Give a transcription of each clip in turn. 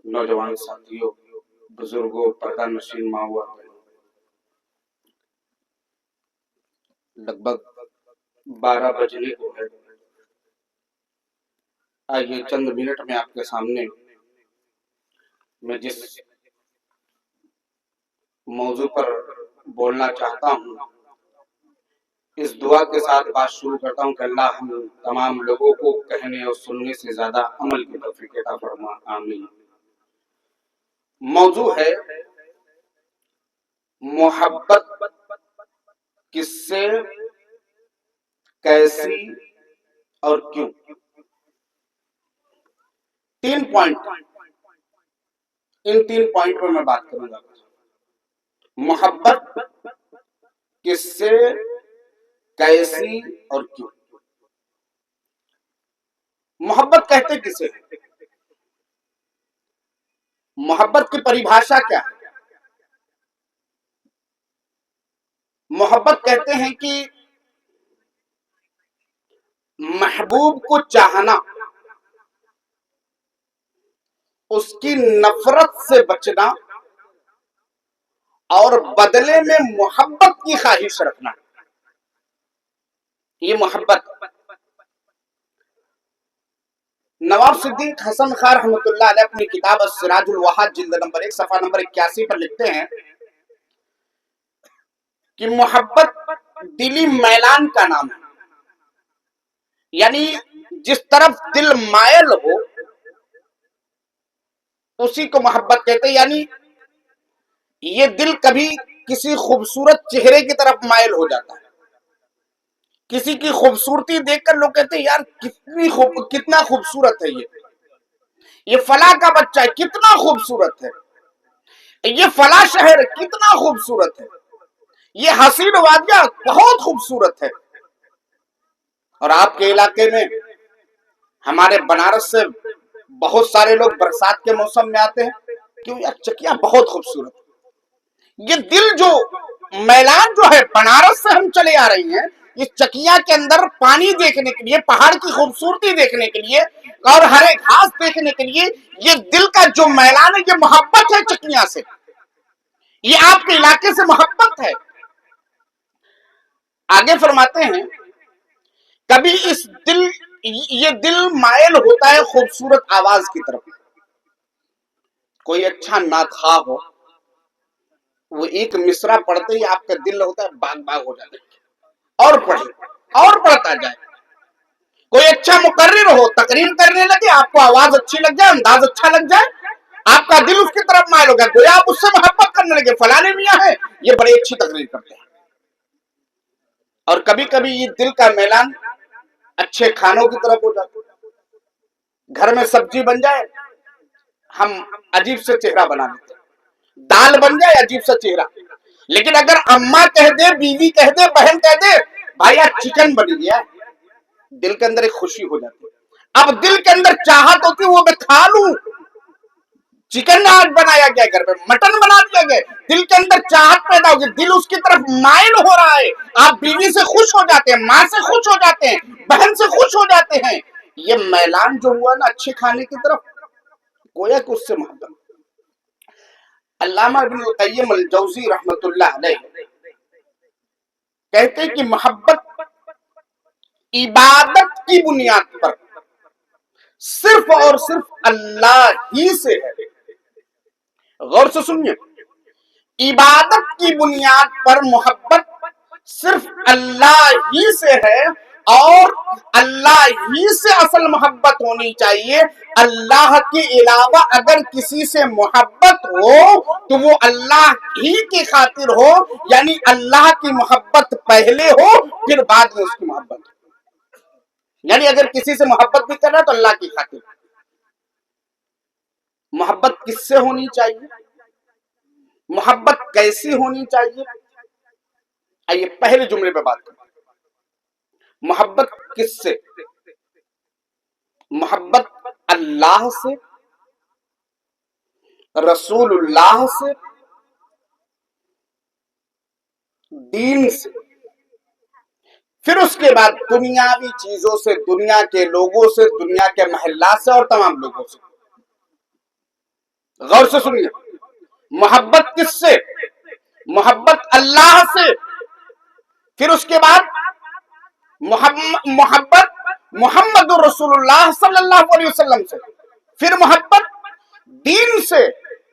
नौजवान साथियों, बुजुर्गों, पर्दा नशीन माँ और बहनों, लगभग 12 बजने को है। आइए चंद मिनट में आपके सामने मैं जिस मौजू पर बोलना चाहता हूँ, इस दुआ के साथ बात शुरू करता हूँ कि अल्लाह हम तमाम लोगों को कहने और सुनने से ज्यादा अमल की तौफीक अता फरमा, आमीन। मौजू है मोहब्बत किससे, कैसी और क्यों। 3 पॉइंट, इन 3 पॉइंट पर मैं बात करूंगा। मोहब्बत किससे, कैसी और क्यों। मोहब्बत कहते किसे, मोहब्बत की परिभाषा क्या है। मोहब्बत कहते हैं कि महबूब को चाहना, उसकी नफरत से बचना और बदले में मोहब्बत की ख्वाहिश रखना, ये मोहब्बत। नवाब सिद्दीक हसन खां रहमतुल्लाह अलैह अपनी किताब सिराजुल वहाद जिल्द नंबर 1 सफा नंबर 81 पर लिखते हैं कि मोहब्बत दिली मैलान का नाम है, यानी जिस तरफ दिल मायल हो उसी को मोहब्बत कहते हैं। यानी ये दिल कभी किसी खूबसूरत चेहरे की तरफ मायल हो जाता है, किसी की खूबसूरती देखकर लोग कहते हैं यार कितना खूबसूरत है, ये फला का बच्चा है कितना खूबसूरत है, ये फला शहर कितना खूबसूरत है, ये हसीन वादियां बहुत खूबसूरत है। और आपके इलाके में हमारे बनारस से बहुत सारे लोग बरसात के मौसम में आते हैं, क्यों यार चकिया बहुत खूबसूरत। ये दिल जो मैलान जो है, बनारस से हम चले आ रही हैं इस चकिया के अंदर पानी देखने के लिए, पहाड़ की खूबसूरती देखने के लिए और हरे घास देखने के लिए। ये दिल का जो मैलान है ये मोहब्बत है चकिया से, ये आपके इलाके से मोहब्बत है। आगे फरमाते हैं कभी ये दिल मायल होता है खूबसूरत आवाज की तरफ। कोई अच्छा नाखा हो, वो एक मिसरा पढ़ते ही आपका दिल होता है बाग बाग हो जाता है और पढ़े और पढ़ता जाए। कोई अच्छा मुकर्रिर हो, तकरीर करने लगे, आपको आवाज अच्छी लग जाए, अंदाज अच्छा लग जाए, आपका दिल उसकी तरफ मायल हो गया, गोया आप उससे मोहब्बत करने लगे, फलाने मियां है ये बड़ी अच्छी तकरीर करते हैं। और कभी कभी ये दिल का मैलान अच्छे खानों की तरफ हो जाता है। घर में सब्जी बन जाए, हम अजीब से चेहरा बना लेते हैं, दाल बन जाए अजीब सा चेहरा, लेकिन अगर अम्मा कह दे, बीवी कह दे, बहन कह दे भाई आज चिकन बन गया, दिल के अंदर एक खुशी हो जाती है। अब दिल के अंदर चाहत होती है वो मैं खा लूं, चिकन आज बनाया गया, घर में मटन बना दिया गया, दिल के अंदर चाहत पैदा होगी, दिल उसकी तरफ माइल हो रहा है। आप बीवी से खुश हो जाते हैं, माँ से खुश हो जाते हैं, बहन से खुश हो जाते हैं। ये मैलान जो हुआ ना अच्छे खाने की तरफ, गोया कि उससे मोहब्बत। अल्लामा इब्नुल क़य्यिम अल जौज़ी रहमतुल्लाह अलैह कहते हैं कि मोहब्बत इबादत की बुनियाद पर सिर्फ और सिर्फ अल्लाह ही से है। गौर से सुनिए, इबादत की बुनियाद पर मोहब्बत सिर्फ अल्लाह ही से है और अल्लाह ही से असल मोहब्बत होनी चाहिए। अल्लाह के अलावा अगर किसी से मोहब्बत हो तो वो अल्लाह ही की खातिर हो, यानी अल्लाह की मोहब्बत पहले हो फिर बाद में उसकी मोहब्बत हो। यानी अगर किसी से मोहब्बत भी कर रहा है तो अल्लाह की खातिर। मोहब्बत किससे होनी चाहिए, मोहब्बत कैसी होनी चाहिए। आइए पहले जुमले पे बात करें, मोहब्बत किससे। मोहब्बत अल्लाह से, रसूलुल्लाह से, दीन से, फिर उसके बाद दुनियावी चीजों से, दुनिया के लोगों से, दुनिया के महल्ला से और तमाम लोगों से। गौर से सुनिए, मोहब्बत किससे? मोहब्बत अल्लाह से, फिर उसके बाद मोहब्बत मोहम्मद रसूलुल्लाह सल्लल्लाहु अलैहि वसल्लम से, फिर मोहब्बत दीन से,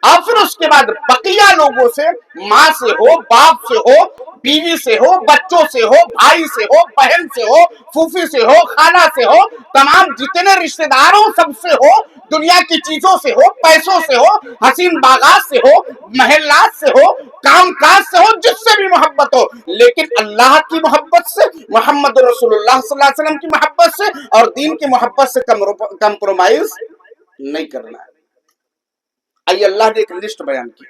और फिर उसके बाद बकिया लोगों से, माँ से हो, बाप से हो, बीवी से हो, बच्चों से हो, भाई से हो, बहन से हो, फूफी से हो, खाला से हो, तमाम जितने रिश्तेदारों सबसे हो, दुनिया की चीजों से हो, पैसों से हो, हसीन बागात से हो, महलात से हो, काम काज से हो, जिससे भी मोहब्बत हो, लेकिन अल्लाह की मोहब्बत से, मोहम्मद रसूलुल्लाह सल्लल्लाहु अलैहि वसल्लम की मोहब्बत से और दीन की मोहब्बत से कंप्रोमाइज नहीं करना है। आइए अल्लाह ने एक लिस्ट बयान की,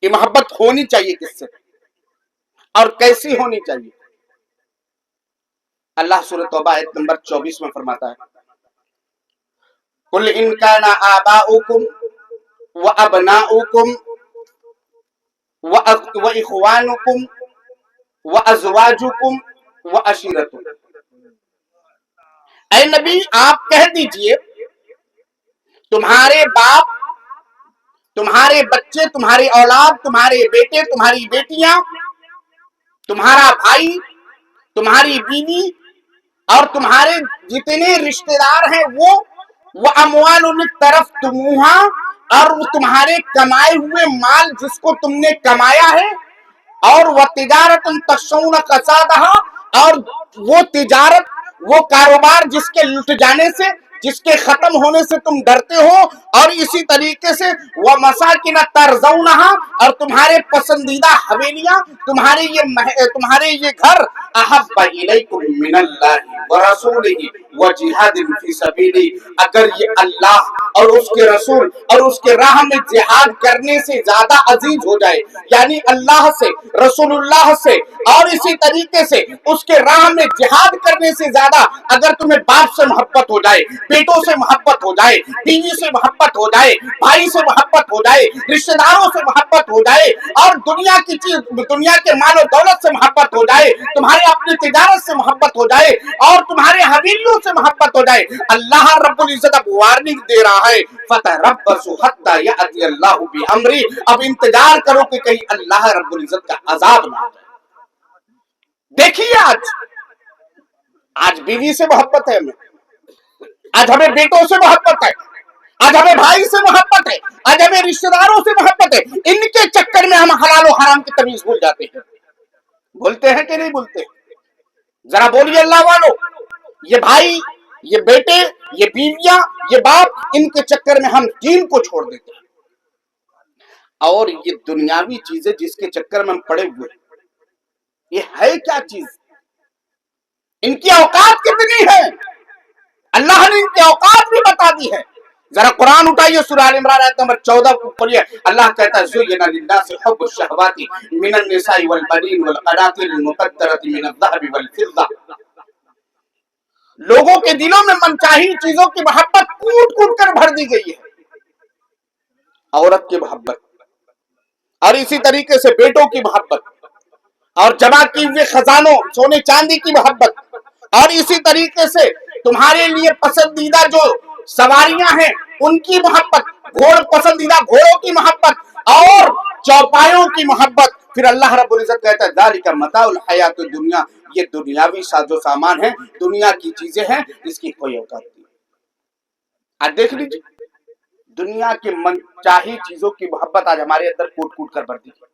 ये मोहब्बत होनी चाहिए किससे और कैसी होनी चाहिए। अल्लाह सूरह तौबा आयत नंबर 24 में फरमाता है, कुल इन काना आबाउकुम व अबनाउकुम व इखवानुकुम व अज़वाजुकुम व अशीरतुकुम। ऐ नबी आप कह दीजिए, तुम्हारे बाप, तुम्हारे बच्चे, तुम्हारी औलाद, तुम्हारे बेटे, तुम्हारी बेटियां, तुम्हारा भाई, तुम्हारी बीवी और तुम्हारे जितने रिश्तेदार हैं वो अमवाल तरफ तुमुहा, और वो तुम्हारे कमाए हुए माल जिसको तुमने कमाया है, और वह तिजारत तखशौन कसादहा, और वो तिजारत, वो कारोबार जिसके लुट जाने से, जिसके खत्म होने से तुम डरते हो, और इसी तरीके से वह मसाकिन तरज़ौनहा, और तुम्हारे पसंदीदा हवेलियां, तुम्हारे ये घर, अहब्बा इलैकुम मिनल्लाहि व रसूलिही व जिहादिन फी सबीली, अगर ये अल्लाह और उसके रसूल और उसके राह में जिहाद करने से ज्यादा अजीज हो जाए, यानी अल्लाह से, रसूलुल्लाह से और इसी तरीके से उसके राह में जिहाद करने से ज्यादा अगर तुम्हें बाप से मोहब्बत हो जाए, बेटों से मोहब्बत हो जाए, बीवी से मोहब्बत हो जाए, भाई से मोहब्बत हो जाए, रिश्तेदारों से मोहब्बत हो जाए, और दुनिया की चीज, दुनिया के माल और दौलत से मोहब्बत हो जाए, तुम्हारे अपनी तिजारत से मोहब्बत हो जाए, और तुम्हारे हवेलियों से मोहब्बत हो जाए, अल्लाह रब्बुल इज्जत अब वार्निंग दे रहा है, फतरब्बसु हत्ता याति अल्लाहु बि अमरी, अब इंतजार करो कि कहीं अल्लाह रब्बुल इज्जत का अजाब ना आ जाए। देखिए आज बीवी से मोहब्बत है हमें, आज हमें बेटों से मोहब्बत है, आज हमें भाई से मोहब्बत है, आज हमें रिश्तेदारों से मोहब्बत है, इनके चक्कर में हम हलाल और हराम की तमीज भूल जाते हैं। बोलते हैं कि नहीं बोलते? जरा बोलिए अल्लाह वालों, ये भाई, ये बेटे, ये बीवियां, ये बाप, इनके चक्कर में हम दीन को छोड़ देते हैं, और ये दुनियावी चीजें जिसके चक्कर में हम पड़े हुए, ये है क्या चीज? इनकी औकात कितनी है? अल्लाह ने इनकी औकात भी बता दी है। जरा कुरान उठाइए, सूरह आल इमरान आयत नंबर 14 को पढ़िए। अल्लाह कहता है, ज़ुय्यिना लिन्नासि हुब्बुश शहवाति मिनन निसाइ वल बनीन वल क़नातिरिल मुक़द्दरति मिनज़ ज़हबि वल फ़िज़्ज़ा। लोगों के दिलों में मनचाही चीजों की मोहब्बत कूट-कूट कर भर दी गई है। औरत की मोहब्बत, और इसी तरीके से बेटों की मोहब्बत, और जमा की हुए खजानों, सोने चांदी की मोहब्बत, और इसी तरीके से तुम्हारे लिए पसंदीदा जो सवारियां हैं उनकी मोहब्बत, पसंदीदा घोड़ों की मोहब्बत, और चौपायों की मोहब्बत। फिर अल्लाह रब्बुल इज्जत कहता है, ज़ालिका मताउल हयातुद दुनिया, ये दुनियावी साजो सामान है, दुनिया की चीजें हैं, इसकी कोई औकात नहीं। आज देख लीजिए, दुनिया की मनचाही चीजों की मोहब्बत आज हमारे अंदर कूट कूट कर भरती है।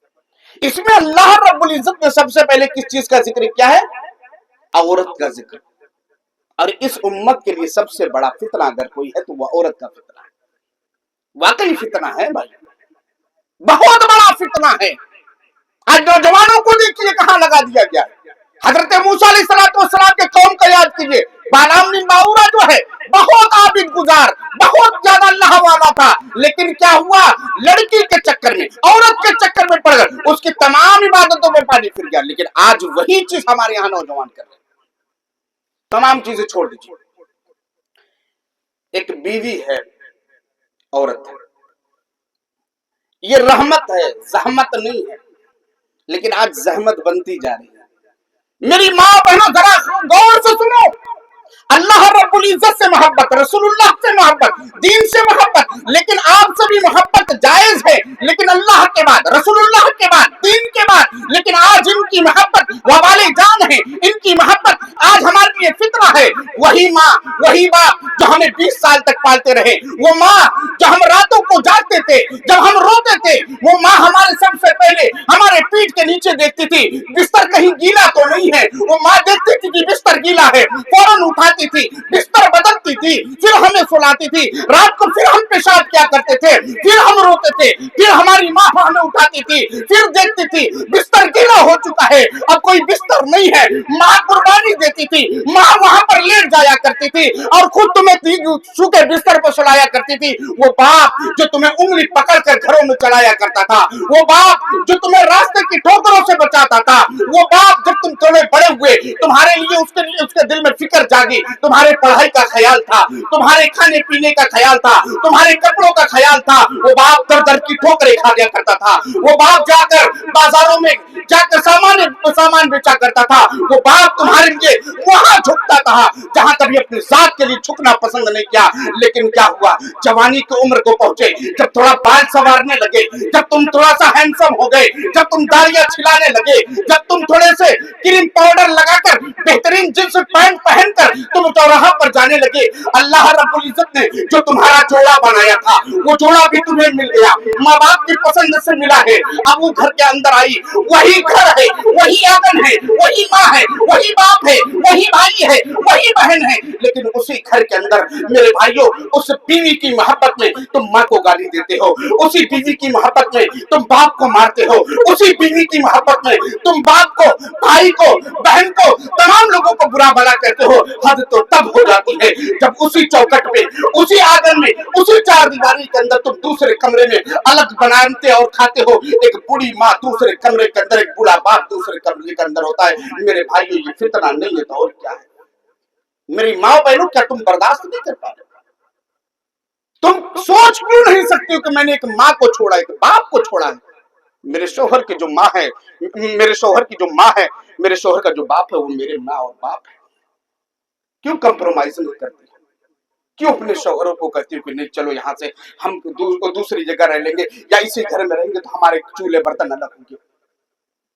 इसमें अल्लाह रब्बुल इज्जत ने सबसे पहले किस चीज का जिक्र किया है? औरत का जिक्र। और इस उम्मत के लिए सबसे बड़ा फितना अगर कोई है तो वह औरत का फितना है। वाकई फितना है भाई, बहुत बड़ा फितना है। आज नौजवानों को देखिए कहां लगा दिया गया है। हजरत मूसा अलैहिस्सलाम के कौम का याद कीजिए, बालाम बिन बाऊरा जो है बहुत आबिद गुजार, बहुत ज्यादा अल्लाह वाला था, लेकिन क्या हुआ? लड़की के चक्कर में, औरत के चक्कर में पड़ गए, उसकी तमाम इबादतों में पानी फिर गया। लेकिन आज वही चीज हमारे यहाँ नौजवान कर रहे हैं, तमाम चीजें छोड़ दीजिए। एक बीवी है, औरत है, ये रहमत है, जहमत नहीं है, लेकिन आज जहमत बनती जा रही है। मेरी माँ बहनों जरा गौर से सुनो, अल्लाह रब्बुल इज्जत से मोहब्बत, रसूलुल्लाह से मोहब्बत, दीन से मोहब्बत, लेकिन आपसे भी के बाद, रसूलुल्लाह के बाद, दीन के बाद, लेकिन आज इनकी मोहब्बत वबाले जान है, इनकी मोहब्बत आज हमारे लिए फितना है। वही माँ, वही बाप जो हमें 20 साल तक पालते रहे, वो माँ जो हम रातों को जागते थे, जब हम रोते थे, वो माँ हमारे सबसे पहले हमारे पीठ के नीचे देखती थी बिस्तर कहीं गीला तो नहीं है। वो माँ देखती थी कि बिस्तर गीला है, फौरन उठाती थी, बिस्तर बदलती थी, फिर हमें सुलाती थी। रात को फिर हम पेशाब क्या करते थे, फिर हम रोते थे, फिर हमारी माँ हमें उठाती थी, फिर देखती थी बिस्तर गीला हो चुका है, अब कोई बिस्तर नहीं है। माँ कुर्बानी देती थी, माँ वहां पर लेट जाया करती थी और खुद तुम्हें सूखे बिस्तर पर सुलाया करती थी। वो बाप जो तुम्हें उंगली पकड़कर घरों में चलाया करता था, वो बाप जो तुम्हें रास्ते की ठोकरों से बचाता था, वो बाप जब तुम थोड़े बड़े हुए तुम्हारे लिए उसके दिल में फिक्र जागी, तुम्हारे पढ़ाई का ख्याल था, तुम्हारे खाने पीने का ख्याल था, तुम्हारे कपड़ों का ख्याल था। वो बाप दर दर की ठोकरें खा गया करता था। वो बाप जाकर बाजारों में जाकर सामान बेचा करता था। वो बाप तुम्हारे लिए वहां झुकता था जहां कभी अपनी जात के लिए झुकना पसंद नहीं किया। लेकिन क्या हुआ, जवानी की उम्र को पहुंचे, जब थोड़ा बाल संवारने लगे, जब तुम थोड़ा सा हैंडसम हो गए, जब तुम दाढ़ियां छिलाने लगे, जब तुम थोड़े से क्रीम पाउडर लगाकर बेहतरीन जींस पैंट पहनकर तुम चौराहा पर जाने लगे, अल्लाह रब्बुल इज्जत ने जो तुम्हारा जोड़ा बनाया था, वो जोड़ा भी तुम्हें मिल गया, माँ बाप की पसंद से मिला है। अब वो घर के अंदर आई, वही घर है, वही आंगन है, वही माँ है, वही बाप है, वही भाई है, वही बहन है, लेकिन उसी घर के अंदर मेरे भाइयों उस बीवी की मोहब्बत में तुम माँ को गाली देते हो, उसी बीवी की मोहब्बत में तुम बाप को मारते हो, उसी बीवी की मोहब्बत में तुम बाप को, भाई को, बहन को, तमाम लोगों को बुरा भला कहते हो। हद तो तब हो जाती है जब उसी चौकट में, उसी आंगन में, उसी चार दीवारी के अंदर तुम दूसरे कमरे में अलग बनाते और खाते हो। एक बूढ़ी माँ दूसरे कमरे के अंदर, एक बूढ़ा बाप दूसरे कमरे के अंदर होता है। मेरे भाइयों ये फितना नहीं है तो और क्या है? मेरी माँ बहनों, क्या तुम बर्दाश्त नहीं कर पा रहे? तुम सोच क्यों नहीं सकते हो कि मैंने एक माँ को छोड़ा है, एक बाप को छोड़ा है? मेरे शोहर की जो माँ है, मेरे शोहर की जो माँ है, मेरे शोहर का जो बाप है, वो मेरे माँ और बाप है। क्यों कंप्रोमाइज नहीं करती? क्यों अपने शोहरों को कहती हो कि नहीं चलो यहाँ से हम दूसरी जगह रह लेंगे या इसी घर में रहेंगे तो हमारे चूल्हे बर्तन अलग होंगे?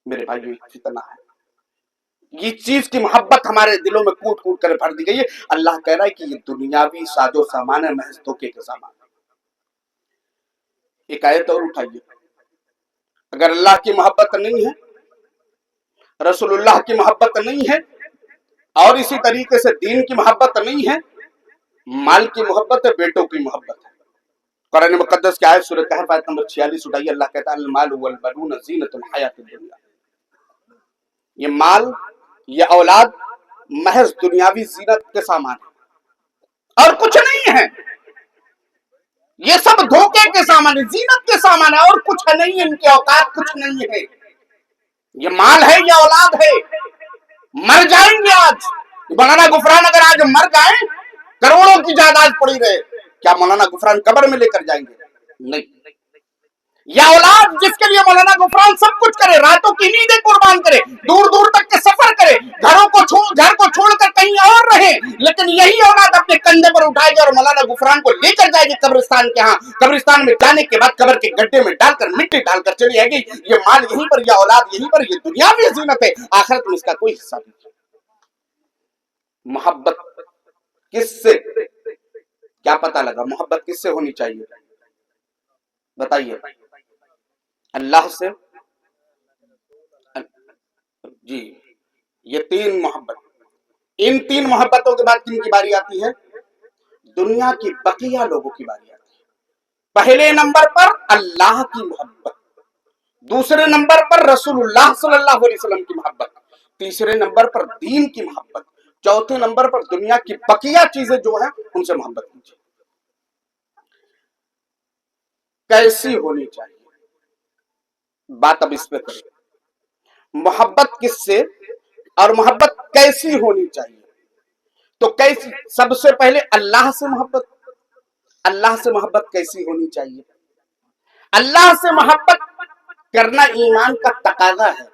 मेरे भाई ये फितना है, ये चीज की मोहब्बत हमारे दिलों में कूट कूट कर भर दी गई है। अल्लाह कह रहा है कि ये दुनियावी साजो सामान है, महज धोखे के सामान। एक आयत और उठाइए, अगर अल्लाह की मोहब्बत नहीं है, रसूलुल्लाह की मोहब्बत नहीं है, और इसी तरीके से दीन की मोहब्बत नहीं है, माल की मोहब्बत है, बेटों की मोहब्बत है। कुरान मुकद्दस की आयत सूरह कहफ आयत नंबर 46 उठाइए, अल्लाह कहता है अल माल वल बनून ज़ीनतुल हयातिद दुनिया। ये माल, ये औलाद महज दुनियावी जीनत के सामान है और कुछ नहीं है। ये सब धोखे के सामान है, जीनत के सामान है और कुछ नहीं है। इनके औकात कुछ नहीं है। ये माल है, ये औलाद है, मर जाएंगे आज। मौलाना गुफरान अगर आज मर जाए, करोड़ों की जायदाद पड़ी रहे, क्या मौलाना गुफरान कब्र में लेकर जाएंगे? नहीं। या औलाद जिसके लिए मौलाना गुफरान सब कुछ करे, रातों की नींदें कुर्बान करे, दूर दूर तक के सफर करे, घर को छोड़कर कहीं और रहे, लेकिन यही औलाद अपने कंधे पर उठाएगी और मौलाना गुफरान को लेकर जाएगी कब्रिस्तान के। यहाँ कब्रिस्तान में जाने के बाद कब्र के गड्ढे में डालकर मिट्टी डालकर चली जाएगी। ये माल यहीं पर, यह औलाद यहीं पर, ये दुनियावी जीनत है, आखिरत में इसका कोई हिस्सा नहीं। मोहब्बत किससे, क्या पता लगा मोहब्बत किससे होनी चाहिए? बताइए। अल्लाह से जी। ये तीन मोहब्बत, इन तीन मोहब्बतों के बाद किन की बारी आती है? दुनिया की बकिया लोगों की बारी आती है। पहले नंबर पर अल्लाह की मोहब्बत, दूसरे नंबर पर रसूलुल्लाह सल्लल्लाहु अलैहि वसल्लम की मोहब्बत, तीसरे नंबर पर दीन की मोहब्बत, चौथे नंबर पर दुनिया की बकिया चीजें जो है उनसे मोहब्बत कीजिए। कैसी होनी चाहिए, बात अब इस पे करें। मोहब्बत किससे और मोहब्बत कैसी होनी चाहिए? तो कैसी, सबसे पहले अल्लाह से मोहब्बत। अल्लाह से मोहब्बत कैसी होनी चाहिए? अल्लाह से मोहब्बत करना ईमान का तकाजा है।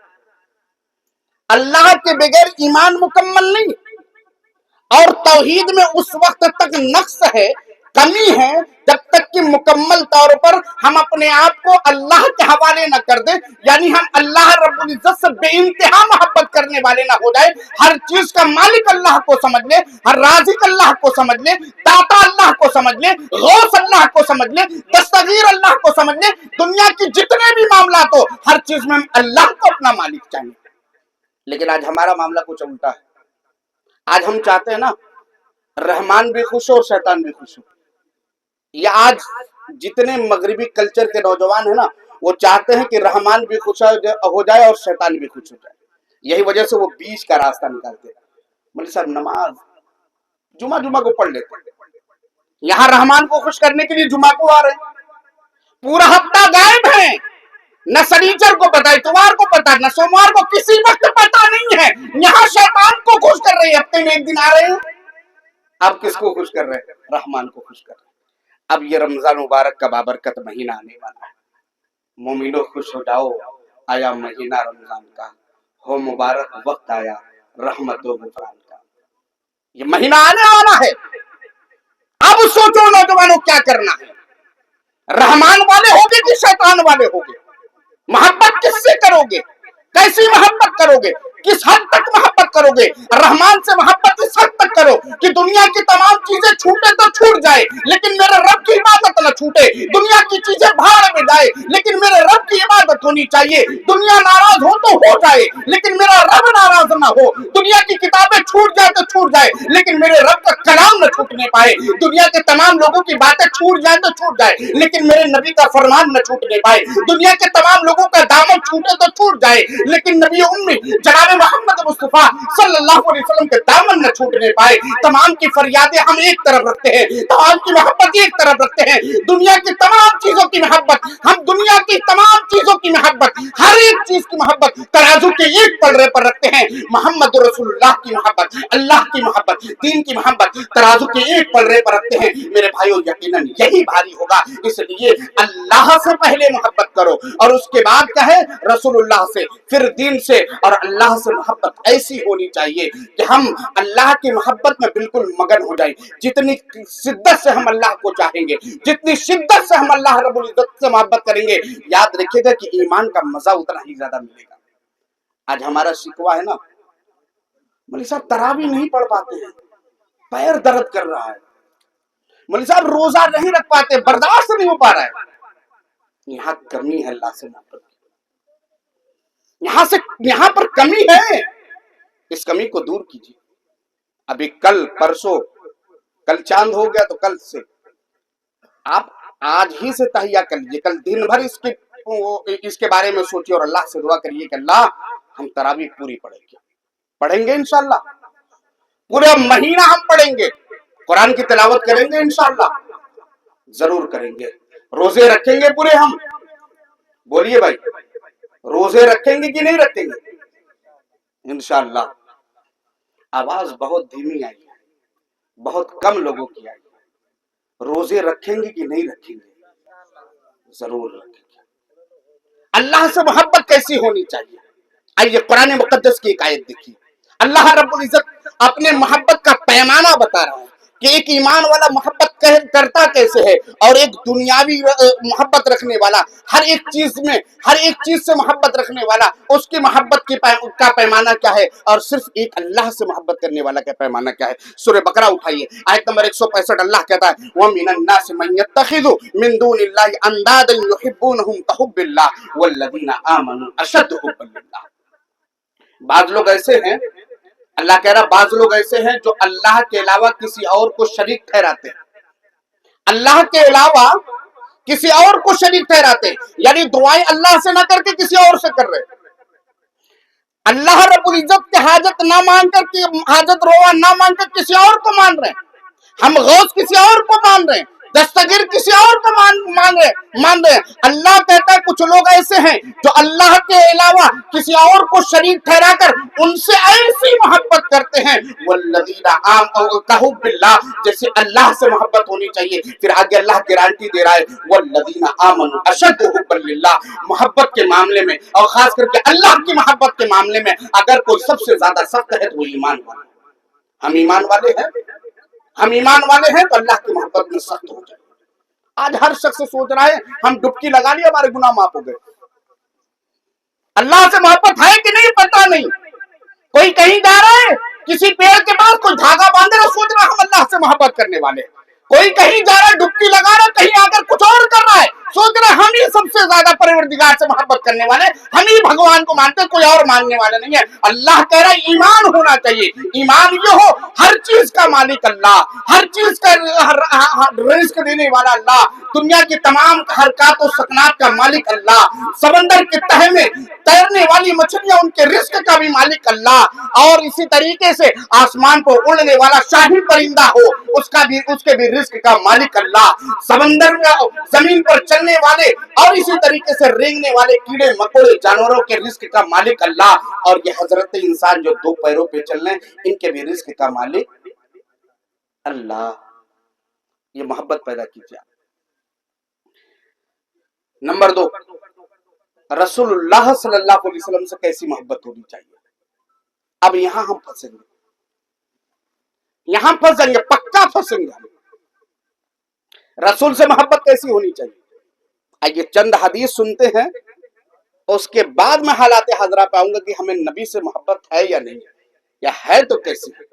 अल्लाह के बगैर ईमान मुकम्मल नहीं, और तौहीद में उस वक्त तक नक्स है कमी है जब तक कि मुकम्मल तौर पर हम अपने आप को अल्लाह के हवाले न कर दे, यानी हम अल्लाह रब्बुल इज्जत से बेइंतहा मोहब्बत करने वाले ना हो जाए। हर चीज का मालिक अल्लाह को समझ ले, हर राज़िक अल्लाह को समझ ले, दाता अल्लाह को समझ ले, गौस अल्लाह को समझ ले, दस्तगीर अल्लाह को समझ ले। दुनिया की जितने भी मामला हो, हर चीज में हम अल्लाह को अपना मालिक चाहिए। लेकिन आज हमारा मामला कुछ उल्टा है। आज हम चाहते हैं ना रहमान भी खुश हो और शैतान भी खुश हो। ये आज जितने मगरिबी कल्चर के नौजवान है ना, वो चाहते हैं कि रहमान भी खुश हो जाए और शैतान भी खुश हो जाए। यही वजह से वो बीच का रास्ता निकालते हैं। मौलवी साहब नमाज जुमा को पढ़ लेते हैं, यहाँ रहमान को खुश करने के लिए जुमा को आ रहे हैं, पूरा हफ्ता गायब है, न शनीचर को पता है, इतवार को पता है, न सोमवार को, किसी वक्त पता नहीं है। यहाँ शैतान को खुश कर रहे हैं, हफ्ते में एक दिन आ रहे हैं। अब किसको खुश कर रहे हैं? रहमान को खुश कर रहे हैं। अब ये रमजान मुबारक का बाबरकत महीना आने वाला है। मोमिनो खुश हो जाओ, आया महीना रमजान का, हो मुबारक वक्त आया रहमत व गुफरान का। ये महीना आने वाला है। अब सोचो नौजवानों क्या करना है। रहमान वाले होगे कि शैतान वाले होगे? मोहब्बत किससे करोगे? कैसी मोहब्बत करोगे? किस हद तक मोहब्बत करोगे? रहमान से मोहब्बत इस हद तक करो कि दुनिया की तमाम चीजें छूटे तो छूट जाए, लेकिन मेरे रब की इबादत न छूटे। दुनिया की चीजें भाड़ में जाए, लेकिन मेरे रब की इबादत होनी चाहिए। दुनिया नाराज हो तो हो जाए, लेकिन मेरा रब नाराज ना हो। दुनिया की किताबें छूट जाए तो छूट जाए, लेकिन मेरे रब का कलाम न छूटने पाए। दुनिया के तमाम लोगों की बातें छूट जाए तो छूट जाए, लेकिन मेरे नबी का फरमान न छूटने पाए। दुनिया के तमाम लोगों का दामन छूटे तो छूट जाए, लेकिन नबी उम्मी जनाब मोहम्मद मुस्तफा सल्लल्लाहु अलैहि वसल्लम के दामन न छूटने पाए। तमाम की फरियादें हम एक तरफ रखते हैं, तमाम की मोहब्बत एक तरफ रखते हैं। दुनिया की तमाम चीजों की मोहब्बत, हम दुनिया की तमाम चीजों की मोहब्बत, हर एक चीज की मोहब्बत तराजू के एक पलड़े पर रखते हैं। मोहम्मद रसूलुल्लाह की मोहब्बत, अल्लाह की मोहब्बत, दीन की मोहब्बत तराजू के एक पलड़े पर रखते हैं। मेरे भाइयों, यकीनन यही भारी होगा। इसलिए अल्लाह से पहले मोहब्बत करो और उसके बाद क्या है, रसूलुल्लाह से, फिर दीन से और अल्लाह से मोहब्बत ऐसी होनी चाहिए कि हम अल्लाह की मोहब्बत में बिल्कुल मगन हो जाए। जितनी शिद्दत से हम अल्लाह को चाहेंगे, जितनी शिद्दत से हम अल्लाह रब्बुल इज्जत से मोहब्बत करेंगे, याद रखिएगा कि ईमान का मजा उतना ही ज्यादा मिलेगा। आज हमारा शिकवा है ना, मौलवी साहब तरावी नहीं पढ़ पाते हैं, पैर दर्द कर रहा है। मौलवी साहब रोजा नहीं रख पाते, बर्दाश्त नहीं हो पा रहा है। यहाँ कमी है अल्लाह से मोहब्बत, यहाँ पर कमी है। इस कमी को दूर कीजिए। अभी कल परसों, कल चांद हो गया तो कल से आप आज ही से तहिया कर लीजिए। कल दिन भर इसके बारे में सोचिए और अल्लाह से दुआ करिए कि अल्लाह हम तरावी पूरी पढ़ेंगे इंशाअल्लाह। पूरा महीना हम पढ़ेंगे, कुरान की तिलावत करेंगे इंशाअल्लाह, जरूर करेंगे। रोजे रखेंगे पूरे हम, बोलिए भाई, रोजे रखेंगे कि नहीं रखेंगे? इंशाअल्लाह। आवाज बहुत धीमी आई है, बहुत कम लोगों की आई है। रोजे रखेंगे कि नहीं रखेंगे? जरूर रखेंगे। अल्लाह से मोहब्बत कैसी होनी चाहिए? आइए कुरान मुकद्दस की एक आयत देखिए। अल्लाह रब्बुल इज्जत अपने मोहब्बत का पैमाना बता रहा है कि एक ईमान वाला मोहब्बत करता कैसे है और एक दुनियावी मोहब्बत रखने वाला, हर एक चीज से मोहब्बत रखने वाला, उसकी मोहब्बत का पैमाना क्या है और सिर्फ एक अल्लाह से मोहब्बत करने वाला का पैमाना क्या है। सूरह बकरा उठाइए, आयत नंबर 165। अल्लाह कहता है, व मिनन नास मन यत्तखिज़ु मिन दूनिल्लाहि अंदादन युहिब्बूनहुम कहुब्बिल्लाह वल्लज़ीना आमनू अशद्दु हुब्बन लिल्लाह। बाज लोग ऐसे हैं, अल्लाह कह रहा, बाज लोग ऐसे हैं जो अल्लाह के अलावा किसी और को शरीक ठहराते हैं। अल्लाह के अलावा किसी और को शरीक ठहराते हैं, यानी दुआएं अल्लाह से ना करके किसी और से कर रहे हैं। अल्लाह रब्बुल इज्जत की हाजत ना मांग कर, हाजत रोवा ना मांग कर किसी और को मान रहे हैं। हम गौस किसी और को मान रहे हैं, दस्तगीर किसी और को मान रहे हैं। अल्लाह कहता है कुछ लोग ऐसे हैं जो अल्लाह के अलावा किसी और को शरीक ठहराकर उनसे ऐसी मोहब्बत करते हैं, वल्लज़ीना आमनू कहुब्बिल्लाह, जैसे अल्लाह से मोहब्बत होनी चाहिए। फिर आगे अल्लाह गारंटी दे रहा है, वल्लज़ीना आमनू अशद्दु हुब्बन लिल्लाह। मोहब्बत के मामले में और खास करके अल्लाह की मोहब्बत के मामले में अगर कोई सबसे ज्यादा सख्त है तो वो ईमान वाला। हम ईमान वाले हैं, हम ईमान वाले हैं तो अल्लाह की मोहब्बत में सख्त हो जाए। आज हर शख्स सोच रहा है हम डुबकी लगा ली हमारे गुनाह माफ हो गए। अल्लाह से मोहब्बत है कि नहीं पता नहीं। कोई कहीं जा रहा है किसी पेड़ के पास, कोई धागा बांधे और सोच रहा है हम अल्लाह से मोहब्बत करने वाले। कोई कहीं जा रहा है डुबकी लगा रहा है, कहीं आकर कुछ और कर रहा है, सोच रहा है हम ही सबसे ज्यादा परवरदिगार से मोहब्बत करने वाले, हम ही भगवान को मानते हैं, कोई और मानने वाला नहीं है। अल्लाह कह रहा है ईमान होना चाहिए। ईमान ये हो हर चीज का मालिक अल्लाह, हर चीज का रिस्क देने वाला अल्लाह, दुनिया की तमाम हरकत और सकनात का मालिक अल्लाह, समंदर के तह में तैरने वाली मछलियां उनके रिस्क का भी मालिक अल्लाह, और इसी तरीके से आसमान पर उड़ने वाला शाही परिंदा हो उसके भी रिस्क का मालिक अल्लाह, समंदर में जमीन पर चलने वाले और इसी तरीके से रेंगने वाले कीड़े मकोड़े जानवरों के रिस्क का मालिक अल्लाह, और ये हजरत इंसान जो दो पैरों पे चल रहे हैं इनके भी रिस्क का मालिक अल्लाह। ये मोहब्बत पैदा कीजिए। नंबर 2, रसूलुल्लाह सल्लल्लाहु अलैहि वसल्लम से कैसी मोहब्बत होनी चाहिए। अब यहां हम फंसेंगे, पक्का फंसेंगे। रसूल से मोहब्बत कैसी होनी चाहिए, आइए चंद हदीस सुनते हैं, उसके बाद मैं हालात हाजरा पे आऊंगा कि हमें नबी से मोहब्बत है या नहीं, या है तो कैसी है।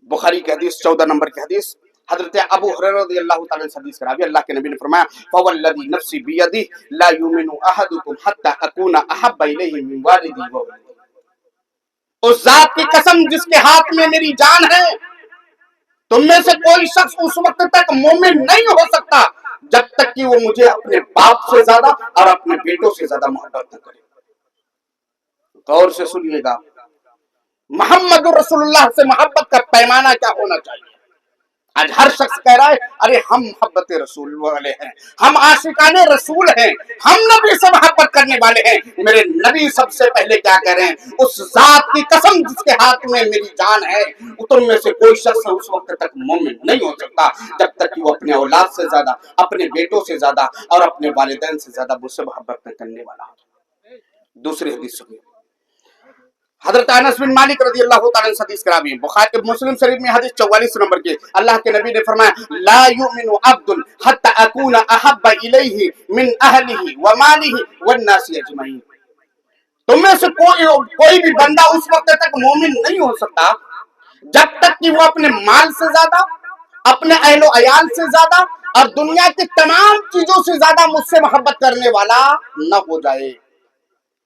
बुखारी की हदीस 14 नंबर की हदीस, हजरत अबू हुरैरा रज़ियल्लाहु ताला अन्हु हदीस करावी, अल्लाह के नबी ने फरमाया फवल्लज़ी नफ्सी बियदिही ला युमिनु अहदुकुम हत्ता अकूना अहब्बा इलैहि मिन वालिदी व वलदी। उस जात की कसम जिसके हाथ में मेरी जान है, तुम में से कोई शख्स उस वक्त तक मोमिन नहीं हो सकता जब तक कि वो मुझे अपने बाप से ज्यादा और अपने बेटों से ज्यादा मोहब्बत न करे। गौर से सुनिएगा, मोहम्मद रसूलुल्लाह से मोहब्बत का पैमाना क्या होना चाहिए। आज हर शख्स कह रहा है अरे हम मोहब्बत रसूल वाले हैं, हम आशिकाने रसूल हैं, हम नबी से मोहब्बत करने वाले हैं। मेरे नबी सबसे पहले क्या कह रहे हैं, उस जात की कसम जिसके हाथ में मेरी जान है, तुम में से कोई शख्स उस वक्त तक मोमिन नहीं हो सकता जब तक कि वो अपने औलाद से ज्यादा, अपने बेटों से ज्यादा और अपने वालिदैन से ज्यादा मुझसे मोहब्बत न करने वाला हो। दूसरी हदीस सुनिए, हजरत अनस बिन मालिक रज़ियल्लाहु ताला अन्हु हदीस करावी, बुखारी मुस्लिम शरीफ में हदीस 44 नंबर की, अल्लाह के नबी ने फरमाया ला युमिनु अब्दुन हत्ता अकूना अहब्बा इलैहि मिन अहलिही व मालिही वन नासी अजमईन। तुम में से कोई भी बंदा उस वक्त तक मोमिन नहीं हो सकता जब तक कि वो अपने माल से ज्यादा, अपने अहलो अयाल से ज्यादा और दुनिया की तमाम चीजों से ज्यादा मुझसे मोहब्बत करने वाला न हो जाए।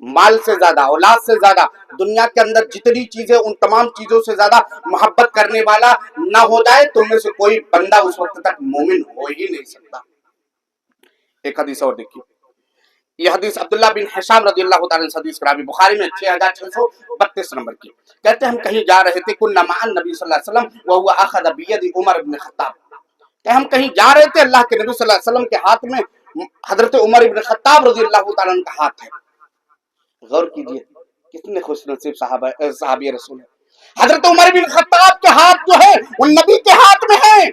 माल से ज्यादा, औलाद से ज्यादा, दुनिया के अंदर जितनी चीजें उन तमाम चीजों से ज्यादा मोहब्बत करने वाला ना हो जाए, तुम में से कोई बंदा उस वक्त तक मोमिन हो ही नहीं सकता। एक हदीस और देखिए, ये हदीस अब्दुल्लाह बिन हिशाम रज़ियल्लाहु ताला अन्हु हदीस करावी, बुखारी में 6632 नंबर की। कहते हम कहीं जा रहे थे, कुन्ना मअन नबी सल्लल्लाहु अलैहि वसल्लम व हुवा अखज़ बियदि उमर इब्न खत्ताब। हम कहीं जा रहे थे, अल्लाह के नबी सल्लल्लाहु अलैहि वसल्लम के हाथ में हजरत उमर इब्न खत्ताब रज़ियल्लाहु ताला अन्हु का हाथ है। गौर कीजिए कितने खुशनसीब सहाबी रसूल है। हजरत उमर बिन खत्ताब के हाथ जो है वो नबी के हाथ में है।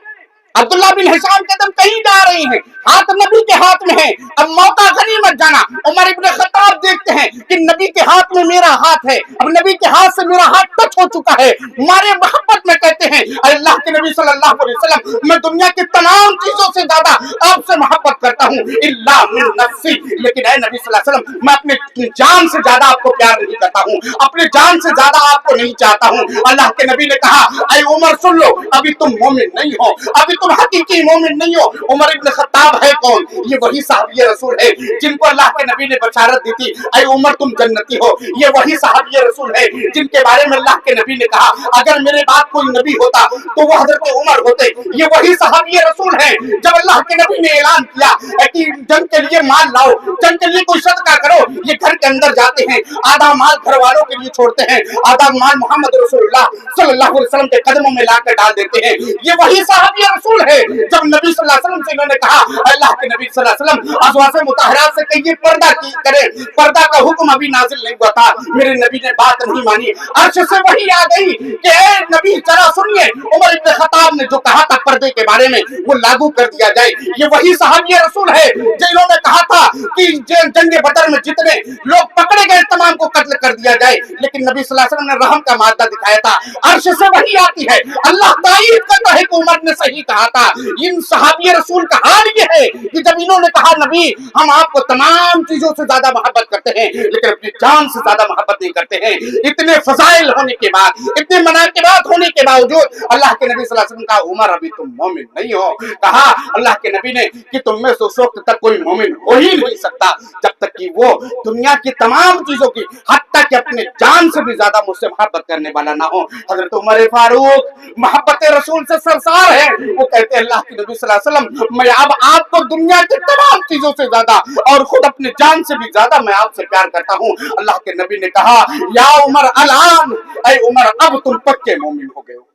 अब्दुल्ला बिन हिशाम के तुम कहीं जा रही हैं, हाथ नबी के हाथ में है। अब मौका गनीमत जाना, उमर इब्न खत्ताब देखते हैं कि नबी के हाथ में मेरा हाथ है, अब नबी के हाथ से मेरा हाथ टच हो चुका है। मारे मोहब्बत में कहते हैं अल्लाह के नबी सल्लल्लाहु अलैहि वसल्लम, मैं दुनिया की तमाम चीजों से ज्यादा आपसे मोहब्बत करता हूँ इल्ला मिन नफ्सी, लेकिन ऐ नबी सल्लल्लाहु अलैहि वसल्लम मैं अपने जान से ज्यादा आपको प्यार नहीं करता हूँ, अपने जान से ज्यादा आपको नहीं चाहता हूँ। अल्लाह के नबी ने कहा ऐ उमर सुन लो, अभी तुम मोमिन नहीं हो, अभी तुम हकीकी मोमिन नहीं हो। उमर इब्न खत्ताब है कौन, ये वही साहबी रसूल है जिनको अल्लाह के नबी ने बशारत दी थी ऐ उमर तुम जन्नती हो। ये वही साहबी रसूल है जिनके बारे में अल्लाह के नबी ने कहा अगर मेरे बाद कोई नबी होता तो वो हजरत उमर होते। ये वही साहबी रसूल है जब अल्लाह के नबी ने ऐलान किया कि जंग के लिए माल लाओ, जंग के लिए कोई सदका करो, ये घर के अंदर जाते हैं, आधा माल घर वालों के लिए छोड़ते हैं, आधा माल मोहम्मद रसूलुल्लाह सल्लल्लाहु अलैहि वसल्लम के कदमों में लाकर डाल देते हैं। ये वही साहबी रसूल है जब नबी सल्लल्लाहु अलैहि वसल्लम से इन्होंने कहा अल्लाह के नबी सल्लल्लाहु अलैहि वसल्लम अज़वाज मुतहहरात से कहिए पर्दा की करें, पर्दा का हुक्म अभी नाजिल नहीं हुआ था, मेरे नबी ने बात नहीं मानी, अर्श से वही आ गई कि ए नबी जरा सुनिए, उमर इब्न खत्ताब ने जो कहा था पर्दे के बारे में वो लागू कर दिया जाए। ये वही सहाबी रसूल है जिन्होंने कहा था कि जंग बदर में जितने लोग पकड़े गए तमाम को कत्ल कर दिया जाए, लेकिन नबी सल्लल्लाहु अलैहि वसल्लम ने रहम का मादा दिखाया था। अर्श से वही आती है, अल्लाह तारीफ करता है कि उमर ने सही कहा था। इन सहाबी रसूल का हाल ये है कि जब इन्होंने कहा नबी हम आपको तमाम चीजों से ज्यादा मोहब्बत करते हैं लेकिन अपनी जान से ज्यादा मोहब्बत नहीं करते हैं, इतने फजाइल होने के बाद, इतने मनाकिबात होने के बावजूद अल्लाह के नबी सल्लल्लाहु अलैहि वसल्लम का उमर अभी तुम मोमिन नहीं हो। कहा अल्लाह के नबी ने कि तुम में से उस वक्त तक कोई मोमिन हो ही नहीं सकता जब तक कि वो दुनिया की तमाम चीजों की हत्ता कि अपने जान से भी ज्यादा मुझसे मोहब्बत करने वाला ना हो। हजरत उमर फारूक मोहब्बत रसूल से सरसार है, वो कहते हैं अल्लाह के नबी सल्लल्लाहु अलैहि वसल्लम मैं अब आपको दुनिया की तमाम चीजों से ज्यादा और खुद अपनी जान से भी ज्यादा मैं आपसे प्यार करता हूँ। अल्लाह के नबी ने कहा या उमर अलान, ऐ उमर अब तुम पक्के मोमिन हो गए हो।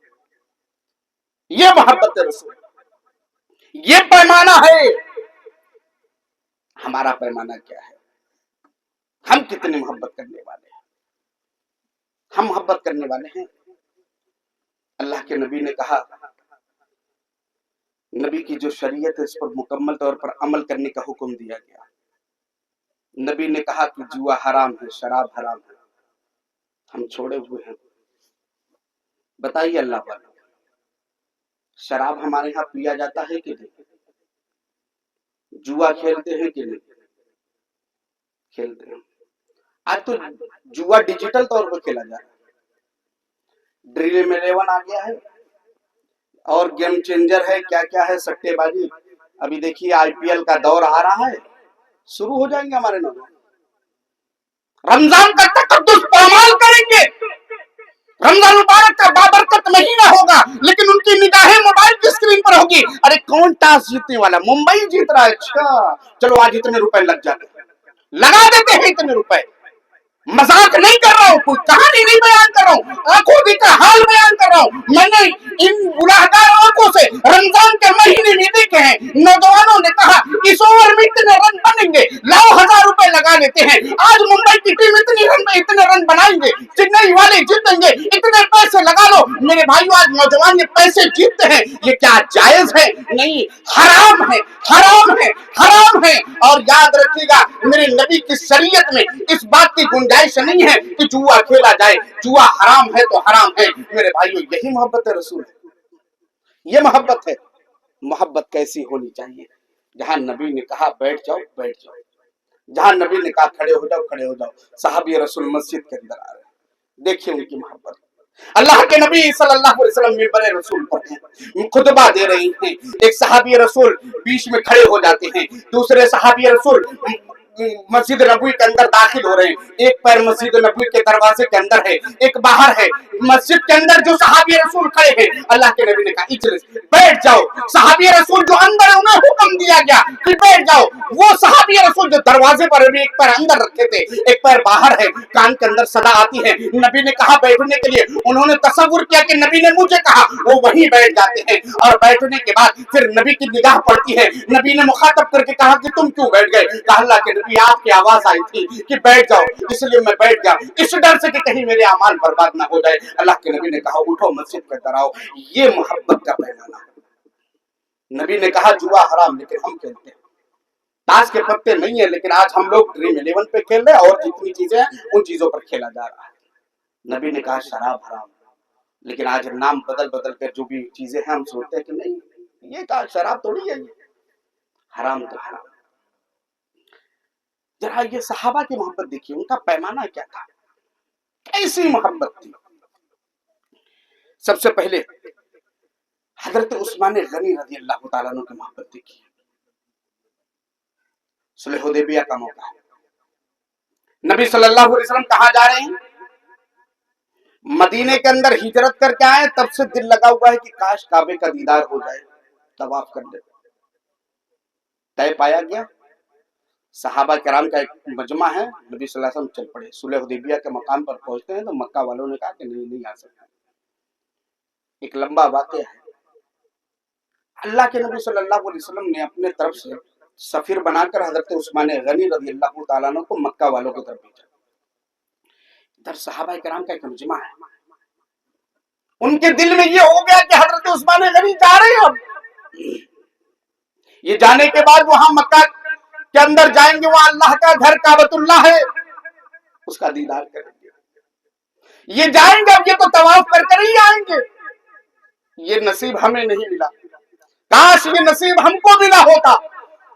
ये मोहब्बत रसूल, ये पैमाना है। हमारा पैमाना क्या है? हम कितनी मोहब्बत करने वाले हैं? हम मोहब्बत करने वाले हैं। अल्लाह के नबी ने कहा, नबी की जो शरीयत है इस पर मुकम्मल तौर पर अमल करने का हुक्म दिया गया। नबी ने कहा कि जुआ हराम है, शराब हराम है, हम छोड़े हुए हैं। बताइए अल्लाह वालों, शराब हमारे यहाँ पिया जाता है कि नहीं? जुआ खेलते हैं कि नहीं? खेलते हैं। आज तो जुआ डिजिटल तौर पर खेला जा रहा है, ड्रीम 11 आ गया है और गेम चेंजर है, क्या क्या है, सट्टेबाजी। अभी देखिए आईपीएल का दौर आ रहा है, शुरू हो जाएंगे हमारे नौजवान, रमजान तक तकद्दुस पामाल करेंगे। रमजान मुबारक का बाबरकत महीना होगा लेकिन उनकी निगाहें मोबाइल की स्क्रीन पर होगी। अरे कौन टॉस जीतने वाला? मुंबई जीत रहा है, अच्छा चलो आज इतने रुपए लग जाते हैं, लगा देते हैं इतने रुपए। मजाक नहीं कर रहा हूँ, कोई कहानी नहीं बयान कर रहा हूँ, आंखों की का हाल बयान कर रहा हूँ। मैंने इन गुनाहगार आंखों से रमजान के महीने में देखे हैं। नौजवानों ने कहा इस ओवर में इतने रन बनेंगे, लाओ 1000 रुपए लगा लेते हैं। आज मुंबई की टीम इतने रन बनाएंगे, चेन्नई वाले जीतेंगे, इतने पैसे लगा लो। मेरे भाइयों आज नौजवान ये पैसे जीतते हैं, ये क्या जायज है? नहीं, हराम है, हराम है, हराम है। और याद रखिएगा मेरे नबी की शरीयत में इस बात की गुंजाइश नहीं है कि जुआ खेला जाए। जुआ हराम है तो हराम है। मेरे भाइयों यही मोहब्बत रसूल है, ये मोहब्बत है। मोहब्बत कैसी होनी चाहिए? जहां नबी ने कहा बैठ जाओ बैठ जाओ, जहां नबी ने कहा खड़े हो जाओ खड़े हो जाओ। सहाबी रसूल मस्जिद के अंदर आ रहे हैं, देखिए उनकी मोहब्बत। अल्लाह के नबी सल्लल्लाहु अलैहि वसल्लम मिंबर रसूल पर हैं, खुतबा दे रही हैं। एक सहाबी रसूल बीच में खड़े हो जाते हैं, दूसरे सहाबी रसूल मस्जिद नबवी के अंदर दाखिल हो रहे हैं। एक पैर मस्जिद नबवी के दरवाजे के अंदर है, एक बाहर है। मस्जिद के अंदर जो सहाबी रसूल खड़े हैं, अल्लाह के नबी ने कहा इजलिस, बैठ जाओ। सहाबी रसूल जो अंदर है उन्हें हुक्म दिया गया कि बैठ जाओ। वो सहाबी रसूल जो दरवाजे पर भी एक पैर अंदर रखे थे, एक पैर बाहर है, कान के अंदर सदा आती है। नबी ने कहा बैठने के लिए, उन्होंने तसव्वुर किया कि नबी ने मुझे कहा, वो वहीं बैठ जाते हैं। और बैठने के बाद फिर नबी की निगाह पड़ती है, नबी ने मुखातब करके कहा कि तुम क्यों बैठ गए? कहा अल्लाह के नबी आपकी आवाज आई थी कि बैठ जाओ, इसलिए मैं बैठ गया, इस डर से कि कहीं मेरे अमाल बर्बाद ना हो जाए। अल्लाह के नबी ने कहा उठो मस्जिद के अंदर आओ। ये मोहब्बत का पैमाना। नबी ने कहा जुआ हराम लेकिन हम खेलते हैं, ताश के पत्ते नहीं है लेकिन आज हम लोग ड्रीम 11 पे खेल रहे हैं और जितनी चीजें हैं उन चीजों पर खेला जा रहा है। नबी ने कहा शराब हराम, लेकिन आज नाम बदल बदल कर जो भी चीजें हैं हम सोचते हैं कि नहीं ये कहा शराब थोड़ी है, हराम तो हराम। जरा ये सहाबा की मोहब्बत देखिए, उनका पैमाना क्या था, कैसी मोहब्बत थी। सबसे पहले हजरत उस्मान गनी रजी अल्लाह तआला अन्हु की मोहब्बत देखिए। सुलह हुदैबिया का मौका है, नबी सल्लल्लाहु अलैहि वसल्लम कहाँ जा रहे हैं? मदीने के अंदर हिजरत करके आए, तब से दिल लगा हुआ है कि काश काबे का दीदार हो जाए, तवाफ कर ले। तय पाया गया, सहाबा किराम का एक मजमा है, नबी सल्लल्लाहु अलैहि वसल्लम चल पड़े। सुलह हुदैबिया के मकाम पर पहुंचते हैं तो मक्का वालों ने कहा कि नहीं आ सकता। एक लंबा वाकया है। अल्लाह के नबी सल्लल्लाहु अलैहि वसल्लम ने अपने तरफ से सफीर बनाकर हजरत उस्मान गनी रजी अल्लाह ताला अन्हु को मक्का वालों की तरफ भेजा। इधर सहाबा किराम का एक मजमा है, उनके दिल में ये हो गया कि हजरत उस्मान गनी जा रहे हैं, अब ये जाने के बाद वहां मक्का के अंदर जाएंगे, वहां अल्लाह का घर काबतुल्लाह है, उसका दीदार करेंगे, ये जाएंगे, अब ये तो तवाफ कर कर ही आएंगे। ये नसीब हमें नहीं मिला, काश ये नसीब हमको मिला होता।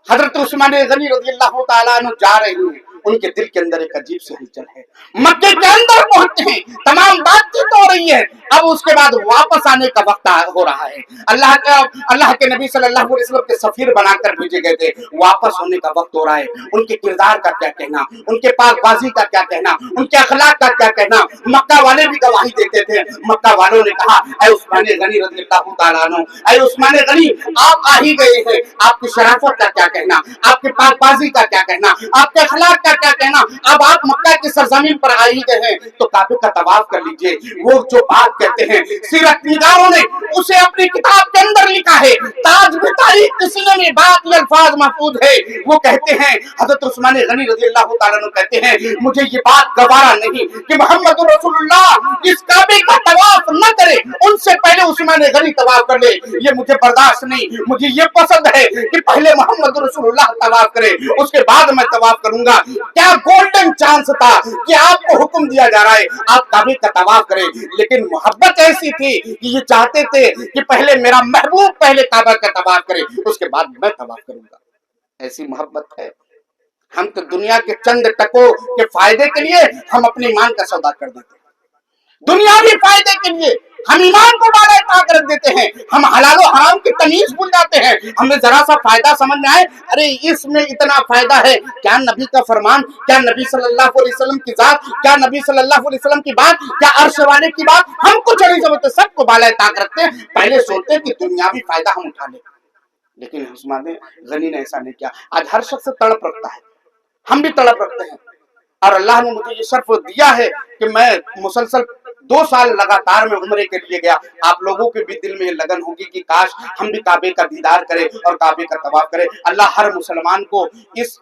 हजरत उस्मान गनी रज़ी अल्लाह ताला अन्हु जा रहे हैं, उनके दिल के अंदर एक अजीब सी हलचल है। मक्के के अंदर पहुंचते हैं, तमाम बातचीत हो रही है, अब उसके बाद वापस आने का वक्त हो रहा है। अल्लाह के नबी सल्लल्लाहु अलैहि वसल्लम के सफीर बनाकर भेजे गए थे, वापस होने का वक्त हो रहा है। उनके किरदार का क्या कहना, उनके पाकबाजी का क्या कहना, उनके अखलाक का क्या कहना, मक्का वाले भी गवाही देते थे। मक्का वालों ने कहा, ऐ उस्मान गनी रज़ी अल्लाह ताला अन्हु, ऐ उस्मान गनी, आप आ ही गए हैं, आपकी शराफत का क्या कहना, आपके पाकबाजी का क्या कहना, आपके अखलाक का क्या कहना, अब आप मक्का की सरजमीन पर आ ही गए हैं तो काबे का तवाफ कर लीजिए। वो जो बात कहते हैं, सीरत निगारों ने उसे अपनी किताब के अंदर लिखा है, ताज में तारीख किसी ने बात ये अल्फाज महफूज है। वो कहते हैं, हजरत उस्मान गनी रज़ी अल्लाह ताला अन्हु कहते हैं, मुझे ये बात गवारा नहीं कि मोहम्मद रसूलुल्लाह इस काबे का तवाफ न करे, उनसे पहले उस्मान गनी तवाफ कर ले, ये मुझे बर्दाश्त नहीं। मुझे ये पसंद है कि पहले मोहम्मद रसूलुल्लाह तवाफ करे, उसके बाद मैं तवाफ करूंगा। क्या गोल्डन चांस था कि आपको हुक्म दिया जा रहा है आप काबे का तवाफ करें, लेकिन मोहब्बत ऐसी थी कि ये चाहते थे कि पहले मेरा महबूब पहले काबा का तवाफ करे, उसके बाद मैं तवाफ करूंगा। ऐसी मोहब्बत है। हम तो दुनिया के चंद टकों के फायदे के लिए हम अपने ईमान का सौदा कर देते हैं, दुनियावी फायदे के लिए हम ईमान को बाला ताक रख देते हैं, हम हलाल और हराम की तमीज भूल जाते हैं। हमें जरा सा फायदा समझ में आए, अरे इसमें इतना फायदा है, क्या नबी का फरमान, क्या नबी सल्लल्लाहु अलैहि वसल्लम की जात, क्या नबी सल्लल्लाहु अलैहि वसल्लम की बात, क्या अर्श वाले की बात, हम कुछ नहीं समझते, सबको बाला ताक रखते हैं, पहले सोचते हैं कि दुनियावी फायदा हम उठा लें। लेकिन उस्मान गनी ने ऐसा नहीं किया। आज हर शख्स तड़प रखता है, हम भी तड़प रखते हैं, और अल्लाह ने मुझे ये शर्फ दिया है कि मैं मुसलसल 2 साल लगातार में उम्रे के लिए गया। आप लोगों के भी दिल में ये लगन होगी कि काश हम भी काबे का दीदार करें और काबे का तवाफ करें। अल्लाह हर मुसलमान को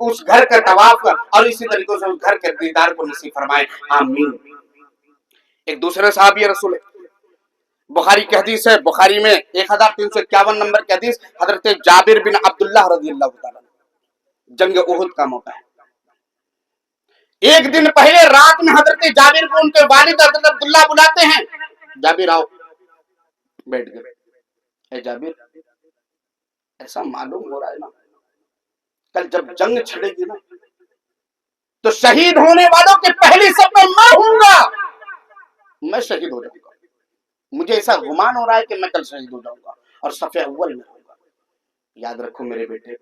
उस घर का तवाफ और इसी तरीके से उस घर के दीदार को नसीब फरमाए, आमीन। एक दूसरे सहाबी रसूल है, बुखारी की हदीस है, बुखारी में 1351 नंबर की हदीस, हजरत जाबिर बिन अब्दुल्लाह रज़ी अल्लाह ताला, जंग उहुद का मौका है। एक दिन पहले रात में हजरत जाबिर को उनके वालिद हजरत अब्दुल्लाह बुलाते हैं, जाबिर आओ, बैठ गए। ए जाबिर, ऐसा मालूम हो रहा है ना, कल जब जंग छिड़ेगी ना तो शहीद होने वालों के पहली सब में मैं हूंगा, मैं शहीद हो जाऊंगा। मुझे ऐसा गुमान हो रहा है कि मैं कल शहीद हो जाऊंगा और सफ़े अव्वल में होऊंगा। याद रखो मेरे बेटे,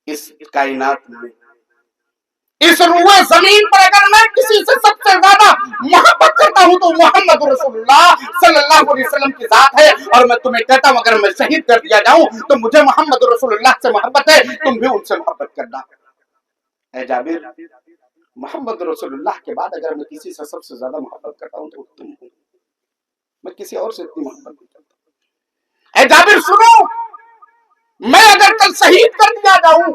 इस कायनात में, इस रुए जमीन पर अगर मैं किसी से सबसे ज्यादा मोहब्बत करता हूं तो मोहम्मद रसूलुल्लाह सल्लल्लाहु अलैहि वसल्लम की जात है। और मैं तुम्हें कहता हूं, अगर मैं शहीद कर दिया जाऊं तो मुझे मोहम्मद रसूलुल्लाह से मोहब्बत है, तुम भी उनसे मोहब्बत करना। ऐ जाबिर, मोहम्मद रसूलुल्लाह के बाद अगर मैं किसी से सबसे ज्यादा मोहब्बत करता हूं तो तुम हो, मैं किसी और से इतनी मोहब्बत नहीं करता। ऐ जाबिर सुनो, मैं अगर कल शहीद कर दिया जाऊं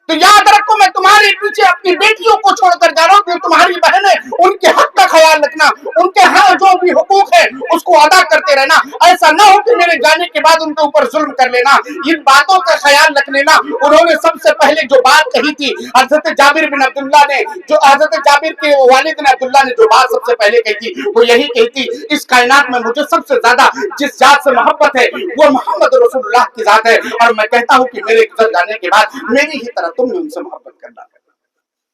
तो याद रखो, मैं तुम्हारे पीछे अपनी बेटियों को छोड़कर जा रहा हूँ, तुम्हारी बहनें, उनके हक का ख्याल रखना, उनके हाँ जो भी हुकूक है उसको अदा करते रहना। ऐसा ना हो कि मेरे जाने के बाद उनके ऊपर जुल्म कर लेना, इन बातों का ख्याल रख लेना। उन्होंने सबसे पहले जो बात कही थी हजरत जाबिर बिन अब्दुल्लाह ने, जो हजरत जाबिर के वालिद ने अब्दुल्लाह ने जो बात सबसे पहले कही थी वो यही कही थी, इस कायनात में मुझे सबसे ज्यादा जिस जात से मोहब्बत है वो मोहम्मद रसूलुल्लाह की जात है, और मैं कहता हूँ कि मेरे गुजर जाने के बाद मेरी ही तरह तुम उनसे मोहब्बत करना।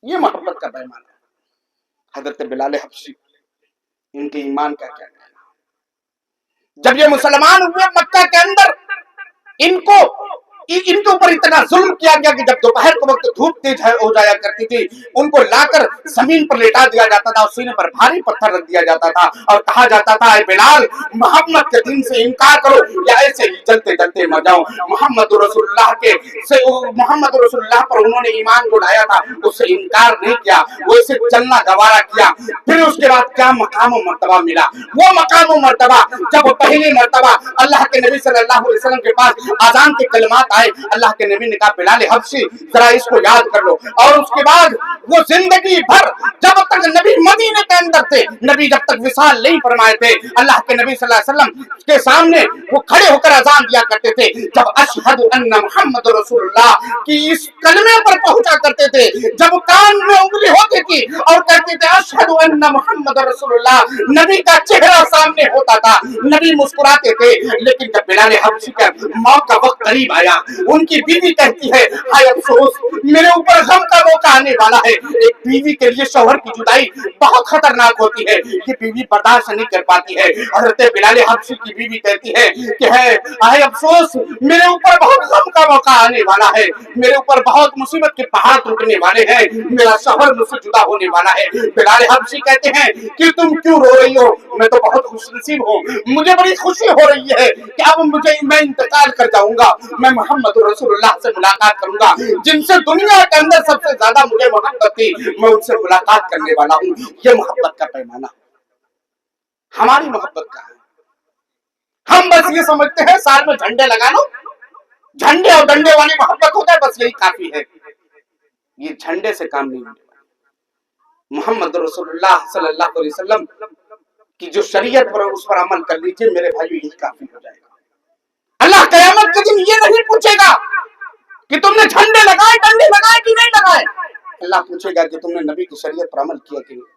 ये मोहब्बत का पैमाना है। हजरत बिलाल हबशी, इनके ईमान का क्या कहना, जब ये मुसलमान हुए मक्का के अंदर, इनके ऊपर इतना जुल्म किया गया कि जब दोपहर के वक्त धूप तेज हो जाया करती थी, उनको लाकर जमीन पर लेटा दिया जाता था और सीने पर भारी पत्थर रख दिया जाता था और कहा जाता था, ऐ बिलाल, मोहम्मद के दिन से इनकार करो या ऐसे ही जलते जलते मर जाओ। मोहम्मद रसूलुल्लाह पर उन्होंने ईमान को लाया था, उससे इनकार नहीं किया, वैसे चलना गवारा किया। फिर उसके बाद क्या मकाम और मर्तबा मिला, वो मकाम और मर्तबा जब पहली मर्तबा अल्लाह के नबी सल्लल्लाहु अलैहि वसल्लम के पास आजान के कलमात आए। अल्लाह के नबी ने कहा बिलाल हबशी जरा इसको याद कर लो। और उसके बाद वो जिंदगी भर जब तक नबी मदीने के अंदर थे, नबी जब तक विसाल नहीं फरमाए थे, अल्लाह के नबी सल्लल्लाहु अलैहि वसल्लम के सामने वो खड़े होकर अजान दिया करते थे। जब अशहदु अन्ना मुहम्मद रसूलुल्लाह की इस कलमे पर पहुंचा करते थे, जब कान में उंगली होती थी और कहते थे अशहदु अन्ना मुहम्मद रसूलुल्लाह, नबी का चेहरा सामने होता था, नबी मुस्कुराते थे। लेकिन जब बिलाल हबशी का मौत का वक्त करीब आया, उनकी बीवी कहती है हाय अफसोस, मेरे ऊपर गम का मौका आने वाला है। एक बीवी के लिए शौहर की जुदाई बहुत खतरनाक होती है, ये बीवी बर्दाश्त नहीं कर पाती है। हजरत बिलाल हबशी की बीवी कहती है कि है हाय अफसोस, मेरे ऊपर बहुत गम का मौका आने वाला है, मेरे ऊपर बहुत मुसीबत के पहाड़ टूटने वाले हैं, मेरा शौहर मुझसे जुदा होने वाला है। बिलाल हबशी कहते हैं कि तुम क्यों रो रही हो, मैं तो बहुत खुशनसीब हूँ, मुझे बड़ी खुशी हो रही है कि अब मैं इंतकाल कर जाऊंगा, मैं मोहम्मद रसूलुल्लाह से मुलाकात करूंगा, जिनसे दुनिया के अंदर सबसे ज्यादा मुझे मोहब्बत थी, मैं उनसे मुलाकात करने वाला हूँ। ये मोहब्बत का पैमाना, हमारी मोहब्बत का है। हम बस ये समझते हैं साल में झंडे लगा लो, झंडे और डंडे वाली मोहब्बत होता है, बस यही काफी है। ये झंडे से काम नहीं होने वाला। मोहम्मद रसूलुल्लाह सल्लल्लाहु अलैहि वसल्लम की जो शरीयत पर उस पर अमल कर लीजिए मेरे भाइयों, यही काफी हो जाएगा। अल्लाह क़यामत के दिन ये नहीं पूछेगा कि तुमने झंडे लगाए डंडे लगाए कि नहीं लगाए, अल्लाह पूछेगा कि तुमने नबी की शरीयत पर अमल किया कि नहीं,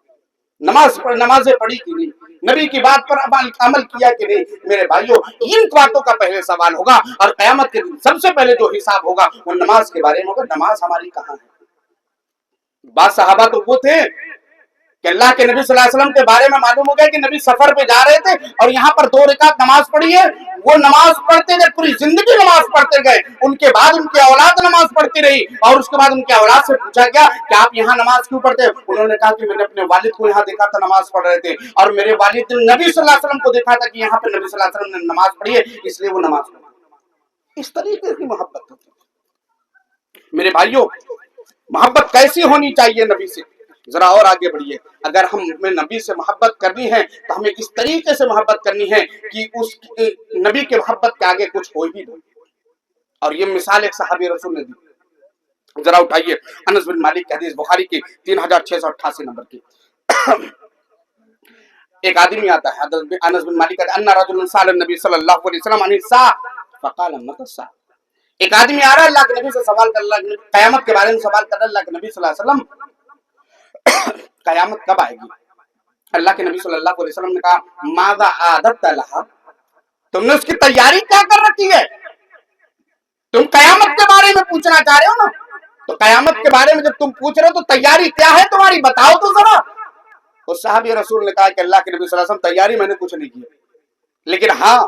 नमाजें पढ़ी कि नहीं, नबी की बात पर अमल किया कि नहीं। मेरे भाइयों, इन बातों का पहले सवाल होगा और क़यामत के दिन सबसे पहले जो हिसाब होगा वो नमाज के बारे में होगा। नमाज हमारी कहाँ है? बात सहाबा तो वो थे कि अल्लाह के नबी सल्लल्लाहु अलैहि वसल्लम के बारे में मालूम हो गया कि नबी सफर पे जा रहे थे और यहाँ पर 2 रकात नमाज पढ़ी है, वो नमाज पढ़ते गए, पूरी जिंदगी नमाज पढ़ते गए। उनके बाद उनकी औलाद नमाज पढ़ती रही और उसके बाद उनकी औलाद से पूछा गया कि आप यहाँ नमाज क्यों पढ़ते हैं? उन्होंने कहा कि मैंने अपने वालिद को यहाँ देखा था नमाज पढ़ रहे थे और मेरे वालिद ने नबी सल्लल्लाहु अलैहि वसल्लम को देखा था कि यहाँ पे नबी सल्लल्लाहु अलैहि वसल्लम ने नमाज पढ़ी है, इसलिए वो नमाज पढ़ी। इस तरीके की मोहब्बत होती है। मेरे भाइयों, मोहब्बत कैसी होनी चाहिए नबी से? जरा और आगे बढ़िए। अगर हमें नबी से मोहब्बत करनी है तो हमें इस तरीके से मोहब्बत करनी है कि उस नबी के मोहब्बत के आगे कुछ हो ही नहीं। और ये मिसाल एक सहाबी रसूल ने दी। जरा उठाइए अनस बिन मालिक की हदीस, बुखारी की 3688 नंबर की। एक आदमी आता है, अनस बिन मालिक कहते हैं अन्ना रजुलन सअलन नबी सल्लल्लाहु अलैहि वसल्लम अन सा फकाल मता। एक आदमी आ रहा है अल्लाह के नबी से सवाल कर रहा है, कयामत के बारे में सवाल कर रहा है। अल्लाह के नबी सल्लल्लाहु अलैहि वसल्लम कयामत कब आएगी? अल्लाह के नबी सल्लल्लाहु अलैहि वसल्लम ने कहा माज़ा आदत लहा, तुमने उसकी तैयारी क्या कर रखी है? तुम कयामत के बारे में पूछना चाह रहे हो ना, तो कयामत के बारे में जब तुम पूछ रहे हो तो तैयारी क्या है तुम्हारी, बताओ तो जरा। उस सहाबी रसूल ने कहा कि अल्लाह के नबी सल्लल्लाहु अलैहि वसल्लम तैयारी मैंने कुछ नहीं की, लेकिन हाँ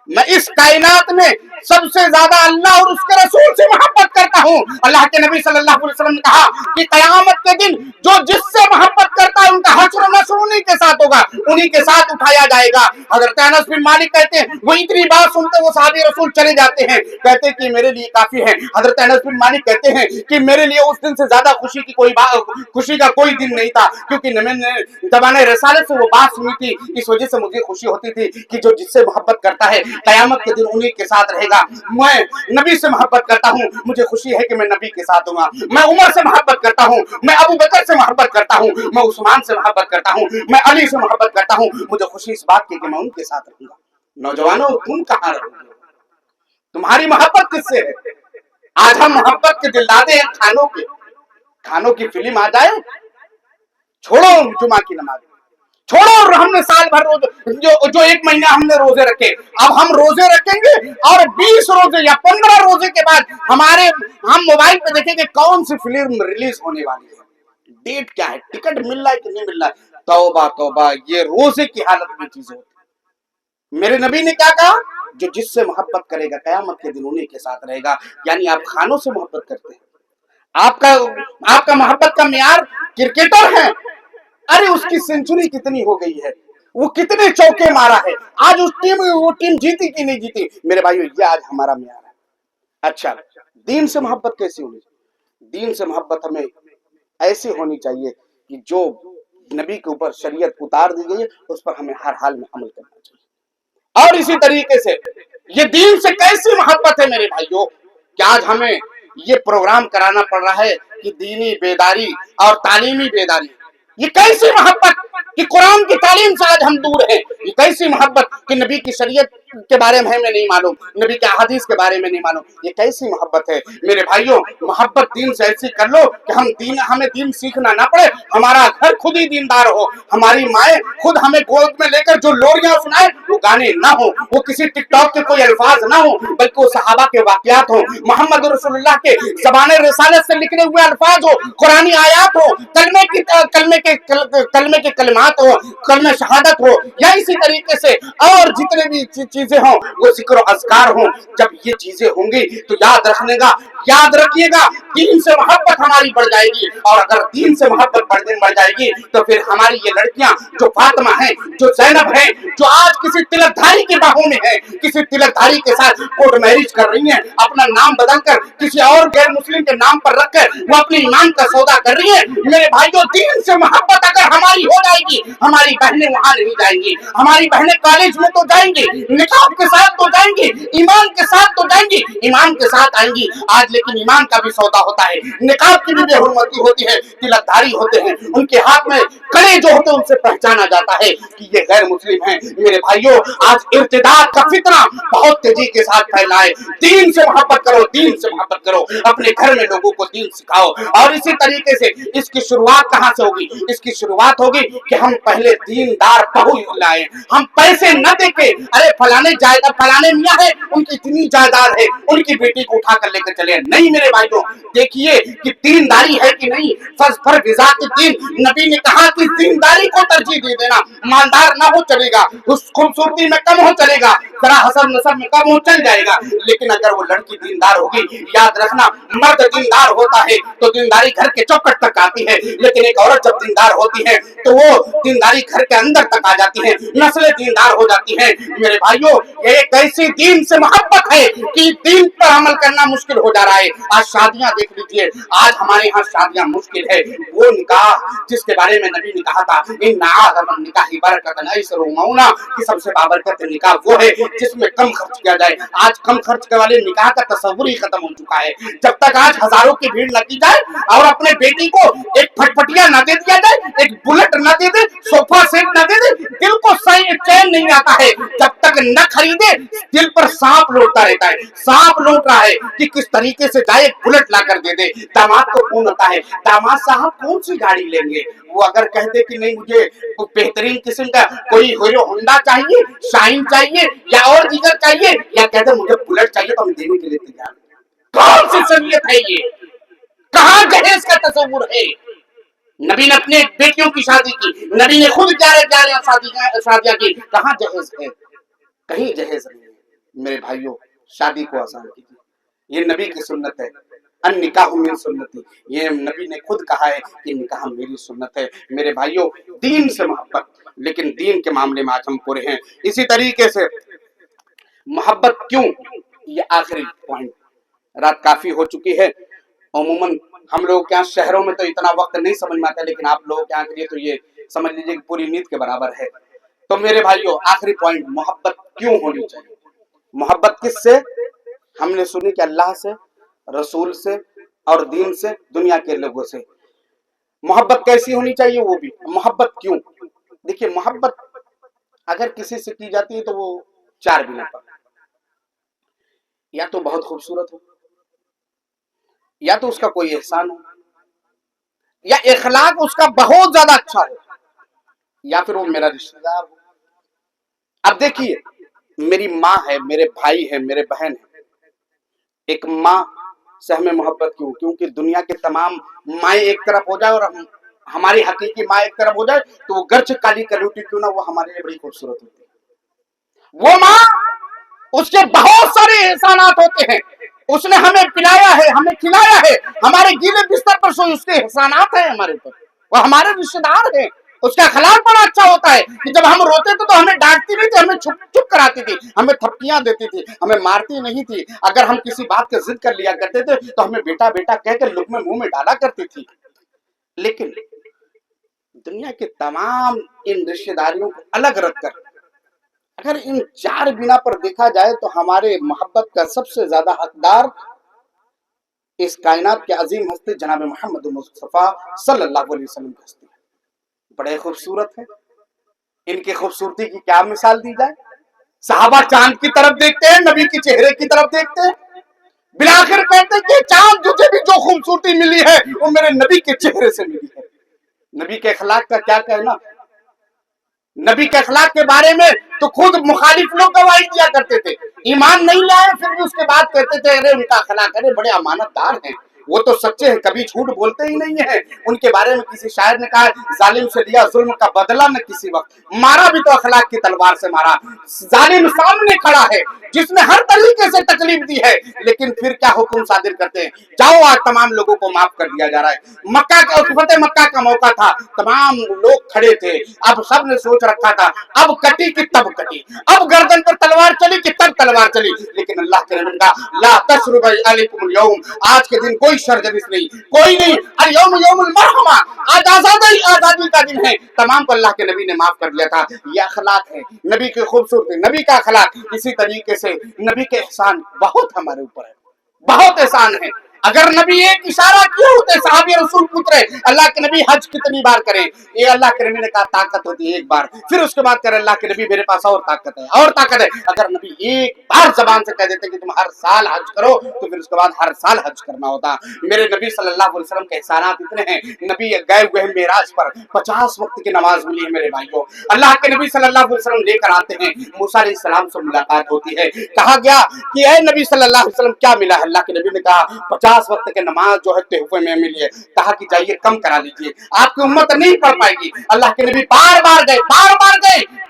मैं इस कायनात में सबसे ज्यादा अल्लाह और उसके रसूल से मोहब्बत करता हूँ। अल्लाह के नबी सल्लल्लाहु अलैहि वसल्लम ने कहा कि कयामत के दिन जो जिससे मोहब्बत करता है उनका हश्र नश्र उन्हीं के साथ होगा, उन्हीं के साथ उठाया जाएगा। हजरत अनस बिन मालिक कहते हैं वो इतनी बात सुनते वो सहाबी रसूल चले जाते हैं, कहते हैं कि मेरे लिए काफी है। हजरत अनस बिन मालिक कहते हैं कि मेरे लिए उस दिन से ज्यादा खुशी की कोई बात, खुशी का कोई दिन नहीं था, क्योंकि मैंने ज़माने रिसालत से वो बात सुनी थी, इस वजह से मुझे खुशी होती थी कि जो जिससे मोहब्बत करता है कयामत के दिन उन्हीं के साथ रहेगा। मैं नबी से मोहब्बत करता हूँ, मुझे खुशी है कि मैं नबी के साथ हूँ। मैं उमर से मोहब्बत करता हूँ, मैं अबू बकर से मोहब्बत करता हूँ, मैं उस्मान से मोहब्बत करता हूँ, मैं अली से मोहब्बत करता हूँ, मुझे खुशी इस बात की कि मैं उनके साथ रहूंगा। नौजवानों, तुम कहाँ रहोगे? तुम्हारी मोहब्बत किससे है? आज हम मोहब्बत के दिलदादे हैं खानों की फिल्म आ जाए, छोड़ो जुमा की नमाज, छोड़ो हमने साल भर रोज जो 1 महीना हमने रोजे रखे, अब हम रोजे रखेंगे और 20 रोजे या 15 रोजे के बाद हम मोबाइल पे देखेंगे कौन सी फिल्म रिलीज होने वाली है, डेट क्या है, टिकट मिल रहा है कि नहीं मिल रहा है। तौबा तौबा, ये रोजे की हालत में चीजें होती। मेरे नबी ने क्या कहा? जो जिससे मोहब्बत करेगा कयामत के दिन उन्हीं के साथ रहेगा। यानी आप खानों से मोहब्बत करते हैं, आपका मोहब्बत का मियार क्रिकेटर है, अरे उसकी सेंचुरी कितनी हो गई है, वो कितने चौके मारा है, आज वो टीम जीती कि नहीं जीती। मेरे भाइयों, ये आज हमारा मियार है। अच्छा, दीन से मोहब्बत कैसी होनी? दीन से मोहब्बत हमें ऐसी होनी चाहिए कि जो नबी के ऊपर शरीयत उतार दी गई है उस पर हमें हर हाल में अमल करना चाहिए। और इसी तरीके से ये दीन से कैसी मोहब्बत है मेरे भाइयों? कि आज हमें ये प्रोग्राम कराना पड़ रहा है कि दीनी बेदारी और तालीमी बेदारी, ये कैसी मोहब्बत कि कुरान की तालीम से आज हम दूर हैं। ये कैसी मोहब्बत कि नबी की शरीयत के बारे में हमें नहीं मालूम, नबी के हदीस के बारे में नहीं मालूम। ये कैसी मोहब्बत है मेरे भाइयों। मोहब्बत दीन से ऐसी कर लो कि हमें दीन सीखना ना पड़े, हमारा घर खुद ही दीनदार हो, हमारी माएँ खुद हमें गोद में लेकर जो लोरियां सुनाए वो गाने ना हो, वो किसी टिकटॉक के कोई अल्फाज ना हो, बल्कि वो सहाबा के वाकयात हो, मोहम्मद रसूलुल्लाह के ज़बाने रिसालत से लिखने हुए अल्फाज हो, कुरानी आयात हो, कलमे के कलिमात हो, कलमे शहादत हो, या इसी तरीके से और जितने भी चीजें हों वो जिक्र अज़कार हो। जब ये चीजें होंगी तो याद रखिएगा दीन से मोहब्बत हमारी बढ़ जाएगी, और अगर दीन से मोहब्बत बढ़ जाएगी तो फिर हमारी ये लड़कियां जो फातिमा हैं, जो ज़ैनब हैं, जो आज किसी तिलकधारी की बाहों में है, किसी तिलकधारी के साथ कोर्ट मैरिज कर रही हैं, अपना नाम बदलकर किसी और गैर मुस्लिम के नाम पर रखकर वो अपने ईमान का सौदा कर रही है। मेरे भाइयों, दीन से मोहब्बत अगर हमारी हो जाएगी, हमारी बहनें वहां नहीं जाएंगी, हमारी बहनें कॉलेज में तो जाएंगी, निकाब के साथ तो जाएंगी, ईमान के साथ तो जाएंगी, ईमान के साथ आएंगी। आज लेकिन ईमान का भी सौदा होता है, निकाब की भी बेहुरमती होती है, तिलकधारी होते हैं, उनके हाथ में कड़े जो होते हैं उनसे पहचाना जाता है कि ये गैर मुस्लिम हैं। मेरे भाइयों, आज इर्तिदाद का फितना बहुत तेजी के साथ फैला है। दीन से मोहब्बत करो, दीन से मोहब्बत करो, अपने घर में लोगों को दीन सिखाओ। और इसी तरीके से इसकी शुरुआत कहां से होगी? इसकी शुरुआत होगी कि हम पहले दीनदार बहू लाए, हम पैसे न देके अरे फलाने मियां है, उनकी इतनी जायदाद है, उनकी बेटी को उठा कर लेकर चले। नहीं मेरे भाइयों, देखिए कि दीनदारी है कि नहीं। फर विजात दीन, नबी ने कहा कि दीनदारी को तरजीह दे देना, मालदार ना हो चलेगा, उस खूबसूरती में कम हो चलेगा, जरा हसन नसब में कम हो चल जाएगा, लेकिन अगर वो लड़की दीनदार होगी, याद रखना मर्द दीनदार होता है तो दीनदारी घर के चौखट तक आती है, लेकिन एक औरत जब दीनदार होती है तो वो दीनदारी घर के अंदर तक आ जाती है, नस्लें दीनदार हो जाती हैं। मेरे भाइयों, ये एक ऐसी दीन से मोहब्बत है कि दीन पर अमल करना मुश्किल हो जा रहा है। आज शादियां देख लीजिए, आज हमारे यहाँ शादियां मुश्किल है। वो निकाह जिसके बारे में नबी ने कहा था निकाही बरकतन ऐसर मौना, कि सबसे बाबरकत निकाह वो है जिसमें कम खर्च किया जाए। आज कम खर्च के वाले निकाह का तस्वुर ही खत्म हो चुका है। जब तक आज हजारों की भीड़ न की जाए और अपने बेटी को एक फटफटिया न दे दिया जाए, एक बुलेट न दे दे, सोफा सेट न दे दे, दिल को सही चैन नहीं आता है। जब तक न खरीदे दिल पर सांप लौटता रहता है, सांप लौट रहा है कि किस तरीके से जाए बुलेट ला कर दे दे। दामाद को कौन होता है, दामाद साहब कौन सी गाड़ी लेंगे? वो अगर कहते कि नहीं मुझे बेहतरीन किस्म का कोई हीरो होंडा चाहिए, शाइन चाहिए या और दीगर चाहिए, या कहते मुझे बुलेट चाहिए, तो हम देने के लिए तैयार। कौन सी शरीयत है ये? कहां जहेज का तस्वुर है? नबी ने अपने बेटियों की शादी की, नबी ने खुद ग्यारह शादियां की, कहां जहेज है? कहीं जहेज नहीं है। मेरे भाइयों, शादी को आसान कीजिए, ये नबी की सुन्नत है। अन निकाह मिन सुन्नती, ये नबी ने खुद कहा है कि निकाह मेरी सुन्नत है। मेरे भाइयों, दीन से मोहब्बत, लेकिन दीन के मामले में आज हम पूरे हैं। इसी तरीके से मोहब्बत क्यों, ये आखिरी पॉइंट। रात काफी हो चुकी है। अमूमन हम लोग के यहाँ शहरों में तो इतना वक्त नहीं समझ में आता, लेकिन आप लोगों के यहाँ के लिए तो ये समझ लीजिए कि पूरी नींद के बराबर है। तो मेरे भाइयों, आखिरी पॉइंट, मोहब्बत क्यों होनी चाहिए? मोहब्बत किससे? हमने सुनी कि अल्लाह से, रसूल से और दीन से, दुनिया के लोगों से। मोहब्बत कैसी होनी चाहिए, वो भी मोहब्बत क्यों? देखिए, मोहब्बत अगर किसी से की जाती है तो वो चार बिना पर, या तो बहुत खूबसूरत हो, या तो उसका कोई एहसान हो, या इखलाक उसका बहुत ज्यादा अच्छा हो, या फिर वो मेरा रिश्तेदार हो। अब देखिए, मेरी माँ है, मेरे भाई है, मेरे बहन है। एक माँ से हमें मोहब्बत क्यों? क्योंकि दुनिया के तमाम माएँ एक तरफ हो जाए और हमारी हकीकी माँ एक तरफ हो जाए तो वो गर्च काली कलूटी क्यों ना, वो हमारे लिए बड़ी खूबसूरत होती है। वो माँ, उसके बहुत सारे एहसानात होते हैं, उसने हमें पिलाया है, हमें खिलाया है, हमारे गीले बिस्तर पर सोई, उसके एहसानात हैं हमारे ऊपर, वो हमारे रिश्तेदार हैं। उसका अखलाक बड़ा अच्छा होता है कि जब हम रोते थे तो हमें डांटती नहीं थी, हमें चुप कराती थी, हमें थपकियां देती थी, हमें मारती नहीं थी। अगर हम किसी बात की जिद कर लिया करते थे तो हमें बेटा बेटा कहकर लुक़्मे मुंह में डाला करती थी। लेकिन दुनिया के तमाम इन रिश्तेदारियों को अलग रखकर अगर इन चार बिना पर देखा जाए तो हमारे मोहब्बत का सबसे ज्यादा हकदार इस कायनात के अजीम हस्ती जनाब मोहम्मद मुस्तफ़ा सल्लल्लाहु अलैहि वसल्लम की हस्ती है। बड़े खूबसूरत है, इनकी खूबसूरती की क्या मिसाल दी जाए। सहाबा चांद की तरफ देखते हैं, नबी के चेहरे की तरफ देखते हैं, बिलाखिर कहते हैं कि चांद तुझे भी जो खूबसूरती मिली है वो मेरे नबी के चेहरे से मिली है। नबी के अखलाक का क्या कहना, नबी के अखलाक के बारे में तो खुद मुखालिफ लोग गवाही दिया करते थे, ईमान नहीं लाए फिर भी उसके बाद कहते थे अरे उनका अखलाक, अरे बड़े अमानतदार हैं, वो तो सच्चे हैं, कभी झूठ बोलते ही नहीं है। उनके बारे में किसी शायर ने कहा, जालिम से लिया जुल्म का बदला न किसी वक्त, मारा भी तो अखलाक की तलवार से मारा। जालिम सामने खड़ा है जिसने हर तरीके से तकलीफ दी है, लेकिन फिर क्या हुक्म सादिर करते हैं, जाओ आज तमाम लोगों को माफ कर दिया जा रहा है। मक्का का फतेह मक्का का मौका था, तमाम लोग खड़े थे, अब सबने सोच रखा था अब कटी कि तब कटी, अब गर्दन पर तलवार चली कि तब तलवार चली, लेकिन अल्लाह के नबी का ला तशरुब अलैकुम यौम, आज के दिन कोई शर्जनिश नहीं, कोई नहीं, अल यौम यौमुल मरहमा, आज आजादी का दिन है, तमाम को अल्लाह के नबी ने माफ कर दिया था। ये अखलाक है नबी की खूबसूरती, नबी का अखलाक। इसी तरीके से नबी के एहसान बहुत हमारे ऊपर है, बहुत एहसान है। अगर नबी एक इशारा किए होते, सहाबी रसूल पूछ रहे अल्लाह के नबी हज कितनी बार करें, ये अल्लाह के नबी ने कहा ताकत होती है एक बार, फिर उसके बाद कह रहे अल्लाह के नबी मेरे पास और ताकत है, और ताकत है। अगर नबी एक बार जबान से कह देते कि तुम हर साल हज करो, तो फिर उसके बाद हर साल हज करना होता। मेरे नबी सल्लल्लाहु अलैहि वसल्लम के एहसानात इतने हैं, नबी गए हुए हैं मेराज पर, 50 वक्त की नमाज मिली है मेरे भाइयों। अल्लाह के नबी सल्लल्लाहु अलैहि वसल्लम लेकर आते हैं, मूसा अलैहि सलाम से मुलाकात होती है, कहा गया कि ऐ नबी सल्लल्लाहु अलैहि वसल्लम क्या मिला है, अल्लाह के नबी ने कहा 50 वक्त के नमाज जो है तोहफे में मिली है। कहा कि जाइए कम करा लीजिए, आपकी उम्मत नहीं पढ़ पाएगी। अल्लाह के नबी बार बार गए,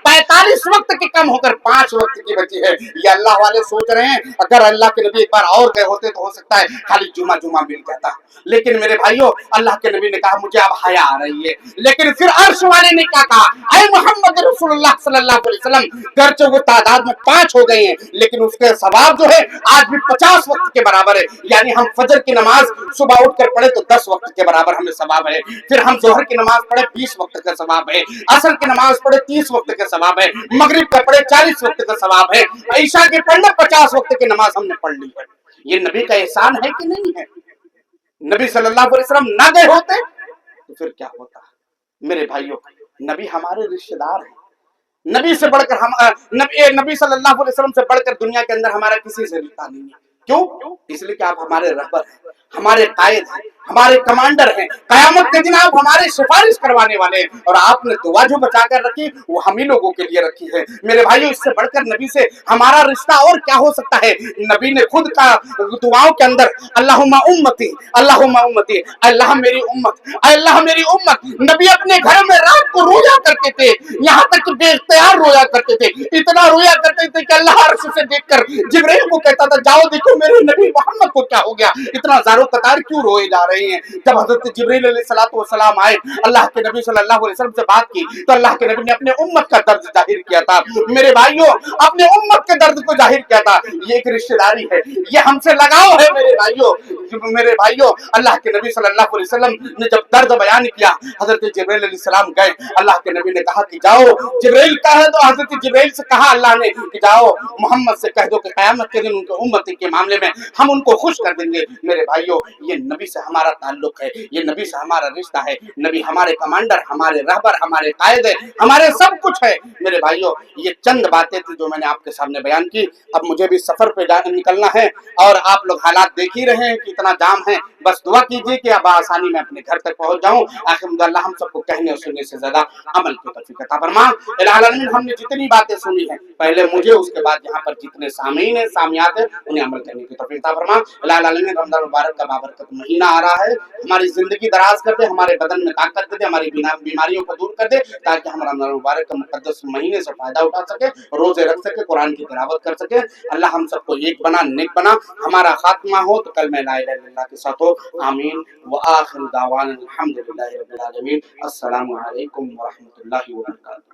45 वक्त के कम होकर 5 वक्त की बची है। ये अल्लाह वाले सोच रहे हैं अगर अल्लाह के नबी एक बार और गए होते तो हो सकता है खाली जुमा जुमा मिल जाता, लेकिन मेरे भाइयों अल्लाह के नबी ने कहा मुझे अब हया आ रही है। लेकिन फिर अर्श वाले ने क्या कहा, ऐ मोहम्मद रसूलुल्लाह सल्लल्लाहु अलैहि वसल्लम, गर्चे वो तादाद में 5 हो गए हैं, लेकिन उसके सवाब जो है आज भी 50 वक्त के बराबर है। यानी हम फजर की नमाज सुबह उठकर पढ़े तो 10 वक्त के बराबर हमें सवाब है, फिर हम जोहर की नमाज पढ़े 20 वक्त का सवाब है, असर की नमाज पढ़े 30 वक्त का सवाब है, मगरिब का पढ़े 40 वक्त का सवाब है, ईशा के पढ़ने 50 वक्त की नमाज हमने पढ़ ली है। ये नबी का एहसान है कि नहीं है। नबी सल्लल्लाहु अलैहि वसल्लम ना गए होते तो फिर क्या होता। मेरे भाइयों नबी हमारे रिश्तेदार हैं, नबी से बढ़कर हम नबी सल्लल्लाहु अलैहि वसल्लम से बढ़कर दुनिया के अंदर हमारा किसी से रिश्ता नहीं है। क्यों? इसलिए कि आप हमारे रहबर हैं, हमारे कायद हैं, हमारे कमांडर हैं, कयामत के दिन आप हमारे सिफारिश करवाने वाले हैं, और आपने दुआ जो बचा कर रखी वो हम ही लोगों के लिए रखी है। मेरे भाइयों इससे बढ़कर नबी से हमारा रिश्ता और क्या हो सकता है। नबी ने खुद का दुआओं के अंदर अल्लाहुम्मा उम्मती, अल्लाहुम्मा उम्मती, अल्लाह मेरी उम्मत, अल्लाह मेरी उम्मत। नबी अपने घर में रात को रोया करते थे, यहाँ तक कि बेख्तियार रोया करते थे, इतना रोया करते थे कि अल्लाह अर्श से देखकर जिब्रील को कहता था जाओ देखो मेरे नबी मोहम्मद को क्या हो गया, इतना ज़ारो कतार क्यों रोए जा रहे हैं। जब हजरत जिब्रील अलैहिस्सलातु वस्सलाम आए, अल्लाह के नबी सल्लल्लाहु अलैहि वसल्लम से बात की, तो अल्लाह के नबी ने अपने उम्मत का दर्द जाहिर किया था। मेरे भाइयों अपने उम्मत के दर्द को जाहिर किया था। ये एक रिश्तेदारी है, ये हमसे लगाव है मेरे भाइयों। मेरे भाइयों अल्लाह के नबी सल्लल्लाहु अलैहि वसल्लम ने जब दर्द बयान किया, हजरत जिब्रील अलैहिस्सलाम गए, अल्लाह के नबी ने कहा कि जाओ, जिब्रील का है तो हजरत जिब्रील से कहा अल्लाह ने कि जाओ मोहम्मद से कह दो कि क़यामत के दिन उनके उम्मती के मामले में हम उनको खुश कर देंगे। मेरे भाइयों ये नबी से हमारा ताल्लुक है, ये नबी से हमारा रिश्ता है। नबी हमारे कमांडर, हमारे रहबर, हमारे कायद है, हमारे सब कुछ है। मेरे भाइयों ये चंद बातें थी जो मैंने आपके सामने बयान की। अब मुझे भी सफर पे निकलना है, और आप लोग हालात देख ही रहे हैं कि इतना जाम है। बस दुआ कीजिए कि अब आसानी में अपने घर तक पहुंच जाऊं। आखिर अल्लाह हम सबको कहने और सुनने से ज्यादा अमल की तौफीक अता फरमा। इलाही आलमीन हमने जितनी बातें सुनी है, पहले मुझे उसके बाद यहाँ पर जितने सामीन है सामियात है उन्हें अमल करने की तौफीक अता फरमा। इलाही आलमीन रमजान मुबारक का बाबरकत महीना आ रहा है, हमारी जिंदगी दराज कर दे, हमारे बदन में ताकत दे दे, हमारी बीमारियों को दूर कर दे, ताकि हम रमजान मुबारक का मुकद्दस महीने से फायदा उठा सके, रोजे रख सके, कुरान की तिलावत कर सके। अल्लाह हम सबको एक बना, नेक बना, हमारा खात्मा हो तो कल में ला इलाहा इल्लल्लाह के साथ हो। आमीन व आखिर दावाना अल्हम्दुलिल्लाहि रब्बिल आलमीन। अस्सलामु अलैकुम व रहमतुल्लाहि व बरकातहू।